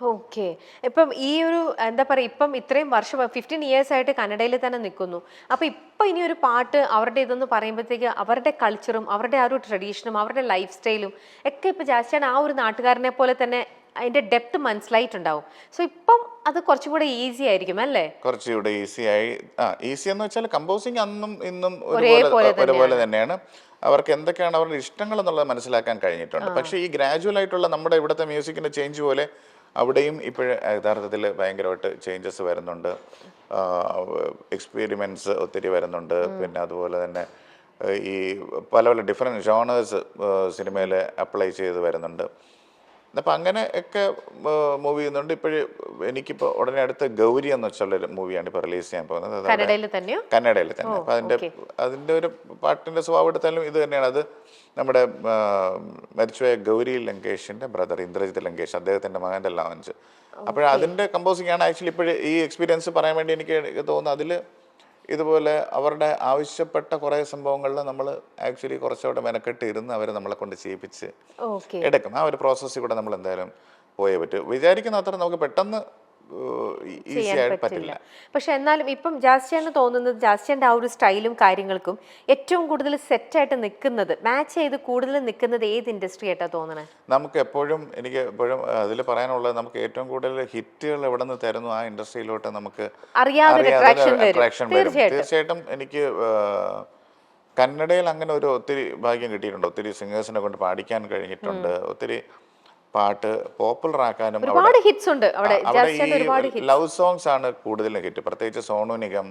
ഓക്കെ. ഇപ്പം ഈ ഒരു എന്താ പറയുക, ഇപ്പം ഇത്രയും വർഷം 15 ഇയേഴ്സ് ആയിട്ട് കന്നഡയിൽ തന്നെ നിൽക്കുന്നു. അപ്പം ഇപ്പം ഇനി ഒരു പാട്ട് അവരുടെ ഇതെന്ന് പറയുമ്പോഴത്തേക്ക് അവരുടെ കൾച്ചറും അവരുടെ ആ ഒരു ട്രഡീഷനും അവരുടെ ലൈഫ് സ്റ്റൈലും ഒക്കെ ഇപ്പം ജാസ്തിയാണ് ആ ഒരു നാട്ടുകാരനെ പോലെ തന്നെ അതിന്റെ ഡെപ്ത് മനസ്സിലായിട്ടുണ്ടാവും. സോ ഇപ്പം അത് കുറച്ചും കൂടെ ഈസി ആയിരിക്കും അല്ലേ? കുറച്ചുകൂടെ ഈസിയായി. ഈസി എന്ന് വെച്ചാൽ കമ്പോസിങ് അന്നും ഇന്നും ഒരേപോലെ ഒരുപോലെ തന്നെയാണ്. അവർക്ക് എന്തൊക്കെയാണ് അവരുടെ ഇഷ്ടങ്ങൾ എന്നുള്ളത് മനസ്സിലാക്കാൻ കഴിഞ്ഞിട്ടുണ്ട്. പക്ഷേ ഈ ഗ്രാജുവൽ ആയിട്ടുള്ള നമ്മുടെ ഇവിടുത്തെ മ്യൂസിക്കിന്റെ ചേഞ്ച് പോലെ അവിടെയും ഇപ്പോൾ യഥാർത്ഥത്തിൽ ഭയങ്കരമായിട്ട് ചേഞ്ചസ് വരുന്നുണ്ട്. എക്സ്പീരിമെൻറ്റ്സ് ഒത്തിരി വരുന്നുണ്ട്. പിന്നെ അതുപോലെ തന്നെ ഈ പല പല ഡിഫറെൻറ്റ് ജോണേഴ്സ് സിനിമയിൽ അപ്ലൈ ചെയ്ത് വരുന്നുണ്ട്. അപ്പം അങ്ങനെ ഒക്കെ മൂവ് ചെയ്യുന്നുണ്ട്. ഇപ്പോഴും എനിക്കിപ്പോൾ ഉടനെ അടുത്ത് ഗൗരി എന്ന് വെച്ചുള്ളൊരു മൂവിയാണ് ഇപ്പോൾ റിലീസ് ചെയ്യാൻ പോകുന്നത്. അത് കന്നഡയിൽ തന്നെയോ? കന്നഡയിൽ തന്നെ. അപ്പം അതിൻ്റെ ഒരു പാട്ടിൻ്റെ സ്വഭാവം എടുത്താലും ഇത് തന്നെയാണ്. അത് നമ്മുടെ മരിച്ചുപോയ ഗൗരി ലങ്കേഷിൻ്റെ ബ്രദർ ഇന്ദ്രജിത്ത് ലങ്കേഷ്, അദ്ദേഹത്തിൻ്റെ മകൻ്റെ ലോഞ്ച്. അപ്പോൾ അതിൻ്റെ കമ്പോസിംഗ് ആണ് ആക്ച്വലി ഇപ്പോഴും ഈ എക്സ്പീരിയൻസ് പറയാൻ വേണ്ടി എനിക്ക് തോന്നുന്നു. അതിൽ ഇതുപോലെ അവരുടെ ആവശ്യപ്പെട്ട കുറേ സംഭവങ്ങളിൽ നമ്മൾ ആക്ച്വലി കുറച്ചുകൂടെ മെനക്കെട്ട് ഇരുന്ന് അവരെ നമ്മളെ കൊണ്ട് ചെയ്യിപ്പിച്ച് എടുക്കും. ആ ഒരു പ്രോസസ്സിൽ കൂടെ നമ്മൾ എന്തായാലും പോയേ പറ്റും. വിചാരിക്കുന്ന അത്ര നമുക്ക് പെട്ടെന്ന് ഈസി ആയിട്ട് പറ്റില്ല. പക്ഷെ എന്നാലും ഇപ്പം ജാസ്തിയാണ് തോന്നുന്നത്, ജാസ്തിയുടെ ആ ഒരു സ്റ്റൈലും കാര്യങ്ങൾക്കും ഏറ്റവും കൂടുതൽ സെറ്റായിട്ട് നിൽക്കുന്നത്, മാച്ച് ചെയ്ത് കൂടുതൽ നിൽക്കുന്നത് ഏത് ഇൻഡസ്ട്രി ആയിട്ടാണ് തോന്നണേ? നമുക്ക് എപ്പോഴും എനിക്ക് എപ്പോഴും അതിൽ പറയാനുള്ളത്, നമുക്ക് ഏറ്റവും കൂടുതൽ ഹിറ്റുകൾ എവിടെ നിന്ന് തരുന്നു ആ ഇൻഡസ്ട്രിയിലോട്ട് നമുക്ക് അട്രാക്ഷൻ വരും. തീർച്ചയായിട്ടും എനിക്ക് കന്നഡയിൽ അങ്ങനെ ഒരു ഒത്തിരി ഭാഗ്യം കിട്ടിയിട്ടുണ്ട്. ഒത്തിരി സിംഗേഴ്സിനെ കൊണ്ട് പാടിക്കാൻ കഴിഞ്ഞിട്ടുണ്ട്. ഒത്തിരി പാട്ട് പോപ്പുലർ ആക്കാനും ഒരുപാട് ഹിറ്റ്സ് ഉണ്ട് അവിടെ. ഈ ലവ് സോങ്സ് ആണ് കൂടുതലും ഹിറ്റ്. പ്രത്യേകിച്ച് സോണു നിഗം,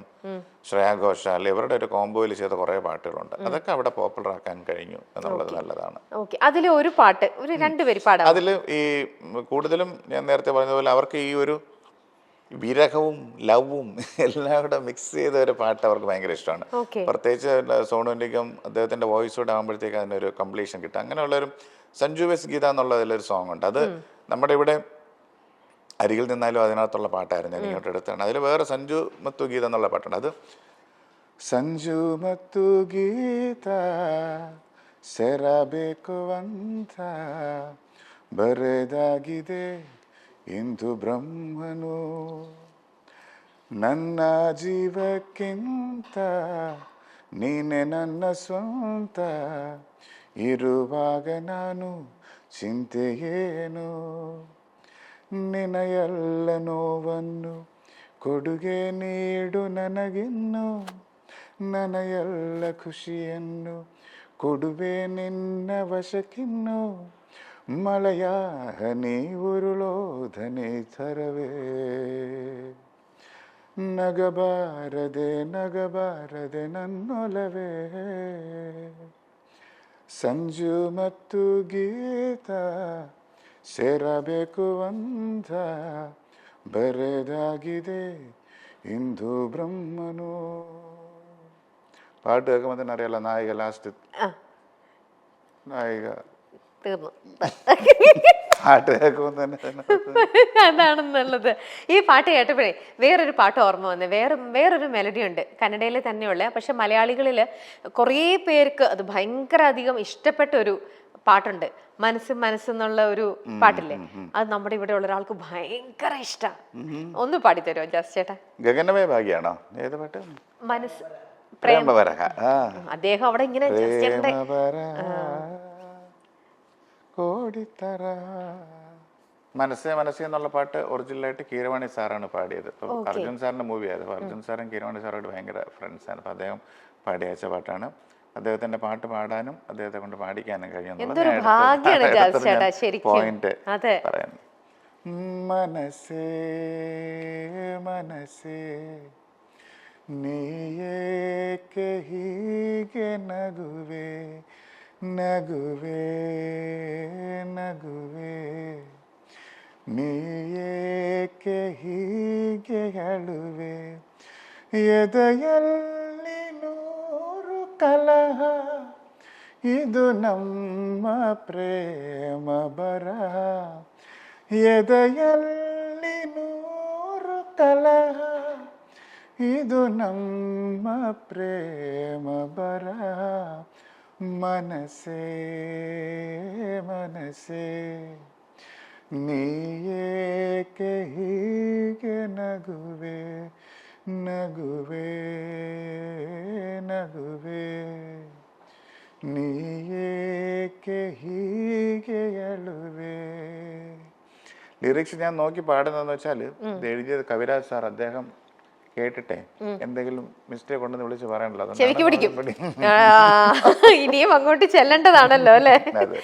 ശ്രേയ ഘോഷാൽ ഇവരുടെ ഒരു കോംബോയിൽ ചെയ്ത കുറേ പാട്ടുകളുണ്ട്. അതൊക്കെ അവിടെ പോപ്പുലർ ആക്കാൻ കഴിഞ്ഞു എന്നുള്ളത് നല്ലതാണ്. അതിൽ ഒരു പാട്ട് ഒരു രണ്ടുപേര് പാടാം. അതിൽ ഈ കൂടുതലും ഞാൻ നേരത്തെ പറഞ്ഞതുപോലെ അവർക്ക് ഈ ഒരു വിരഹവും ലവും എല്ലാം കൂടെ മിക്സ് ചെയ്ത ഒരു പാട്ട് അവർക്ക് ഭയങ്കര ഇഷ്ടമാണ്. പ്രത്യേകിച്ച് സോണു നിഗം അദ്ദേഹത്തിന്റെ വോയിസോടെ ആകുമ്പോഴത്തേക്ക് അതിനൊരു കംപ്ലീഷൻ കിട്ടും. അങ്ങനെയുള്ളൊരു സഞ്ജു വെസ് ഗീത എന്നുള്ളതിലൊരു സോങ് ഉണ്ട്. അത് നമ്മുടെ ഇവിടെ അരികിൽ നിന്നാലും അതിനകത്തുള്ള പാട്ടായിരുന്നു. ഞാൻ ഇങ്ങോട്ട് എടുത്താണ്. അതിൽ വേറെ സഞ്ജു മത്തു ഗീത എന്നുള്ള പാട്ടുണ്ട്. അത് സഞ്ജു മത്തു ഗീത ಸೆರಬೇಕು ಅಂತ ಬರೆದಾಗಿದೆ ಇಂದು ಬ್ರಹ್ಮನು ನನ್ನ ಜೀವಕ್ಕಿಂತ ನೀನೆ ನನ್ನ ಸ್ವಂತ ಇರುವಾಗ ನಾನು ಚಿಂತೆಯೇನು ನಿನ್ನ ಎಲ್ಲ ನೋವನ್ನು ಕೊಡುಗೆ ನೀಡು ನನಗಿನ್ನು ನನ್ನ ಎಲ್ಲ ಖುಷಿಯನ್ನು ಕೊಡುವೆ ನಿನ್ನ ವಶಕ್ಕಿನ್ನು ಮಳೆಯ ಹನಿ ಉರುಳೋಧನೆ ಥರವೇ ನಗಬಾರದೆ ನಗಬಾರದೆ ನನ್ನೊಲವೇ ಸಂಜು ಮತ್ತು ಗೀತ ಸೇರಬೇಕು ಅಂತ ಬರೆದಾಗಿದೆ ಇಂದು ಬ್ರಹ്മനു. പാട്ട് കേൾക്കുമ്പോൾ തന്നെ അറിയാലോ നായിക ലാസ്റ്റ് നായിക തീർന്നു. പാട്ട് കേൾക്കുമ്പോൾ തന്നെ അതാണെന്നുള്ളത്. ഈ പാട്ട് കേട്ടപ്പോഴേ വേറൊരു പാട്ട് ഓർമ്മ വന്നേ. വേറൊരു മെലഡി ഉണ്ട് കന്നഡയിൽ തന്നെയുള്ള, പക്ഷെ മലയാളികളിൽ കുറേ പേർക്ക് അത് ഭയങ്കര അധികം ഇഷ്ടപ്പെട്ട ഒരു പാട്ടുണ്ട്. മനസ്സെന്നുള്ള ഒരു പാട്ടില്ലേ, അത് നമ്മുടെ ഇവിടെ ഉള്ള ഒരാൾക്ക് ഭയങ്കര ഇഷ്ടമാണ്. ഒന്ന് പാടിത്തരുമോ ജാസ് ചേട്ടാ? ഗഗനമേ ഭാഗ്യാണോ? ഏത് പാട്ട്? മനസ്സ് അദ്ദേഹം അവിടെ ഇങ്ങനെ മനസ്സേ മനസ്സേ എന്നുള്ള പാട്ട് ഒറിജിനലായിട്ട് കീരവാണി സാറാണ് പാടിയത്. ഇപ്പം അർജുൻ സാറിന്റെ മൂവിയായത്. അപ്പോൾ അർജുൻ സാറും കീരവാണി സാറോട് ഭയങ്കര ഫ്രണ്ട്സാണ്. അപ്പം അദ്ദേഹം പാടി അയച്ച പാട്ടാണ്. അദ്ദേഹത്തിന്റെ പാട്ട് പാടാനും അദ്ദേഹത്തെ കൊണ്ട് പാടിക്കാനും കഴിയുമെന്നുള്ള പോയിന്റ് പറയാൻ. മനസ്സേ മനസ്സേ ನೀಯೇಕೆ ಹೀಗೆ ನಗುವೆ ನಗುವೆ ನಗುವೆ ನೀಯೇಕೆ ಹೀಗೆ ಅಳುವೆ ಎದೆಯಲ್ಲಿ ನೂರು ಕಲಹ ಇದು ನಮ್ಮ ಪ್ರೇಮ ಬರಹ ಎದೆಯಲ್ಲಿ ನೂರು ಕಲಹ ಇದು ನಮ್ಮ ಪ್ರೇಮ ಬರಹ ಮನಸ್ಸೇ ಮನಸ್ಸೇ ನೀಯೇಕೆ നീയേಕೆ ഹീകയളുവേ. ലിറിക്സ് ഞാൻ നോക്കി പാടുന്നതെന്ന് വെച്ചാൽ ഇത് എഴുതിയത് കവിരാജ് സാർ. അദ്ദേഹം കേട്ടിട്ടെ എന്തെങ്കിലും മിസ്റ്റേക്ക് ഉണ്ടെന്ന് വിളിച്ച് പറയണല്ലോ. ചെവിക്ക് പിടിക്കും. ഇനിയും അങ്ങോട്ട് ചെല്ലേണ്ടതാണല്ലോ അല്ലേ? അതെ.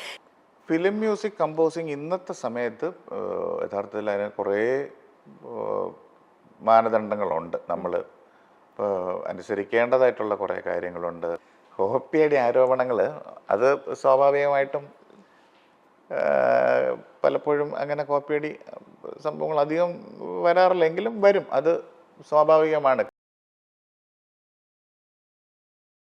ഫിലിം മ്യൂസിക് കമ്പോസിങ് ഇന്നത്തെ സമയത്ത് യഥാർത്ഥത്തിൽ അതിന് കുറേ മാനദണ്ഡങ്ങളുണ്ട്. നമ്മൾ അനുസരിക്കേണ്ടതായിട്ടുള്ള കുറേ കാര്യങ്ങളുണ്ട്. കോപ്പിയടി ആരോപണങ്ങൾ അത് സ്വാഭാവികമായിട്ടും പലപ്പോഴും അങ്ങനെ കോപ്പിയടി സംഭവങ്ങൾ അധികം വരാറില്ലെങ്കിലും വരും. അത് സ്വാഭാവികമാണ്.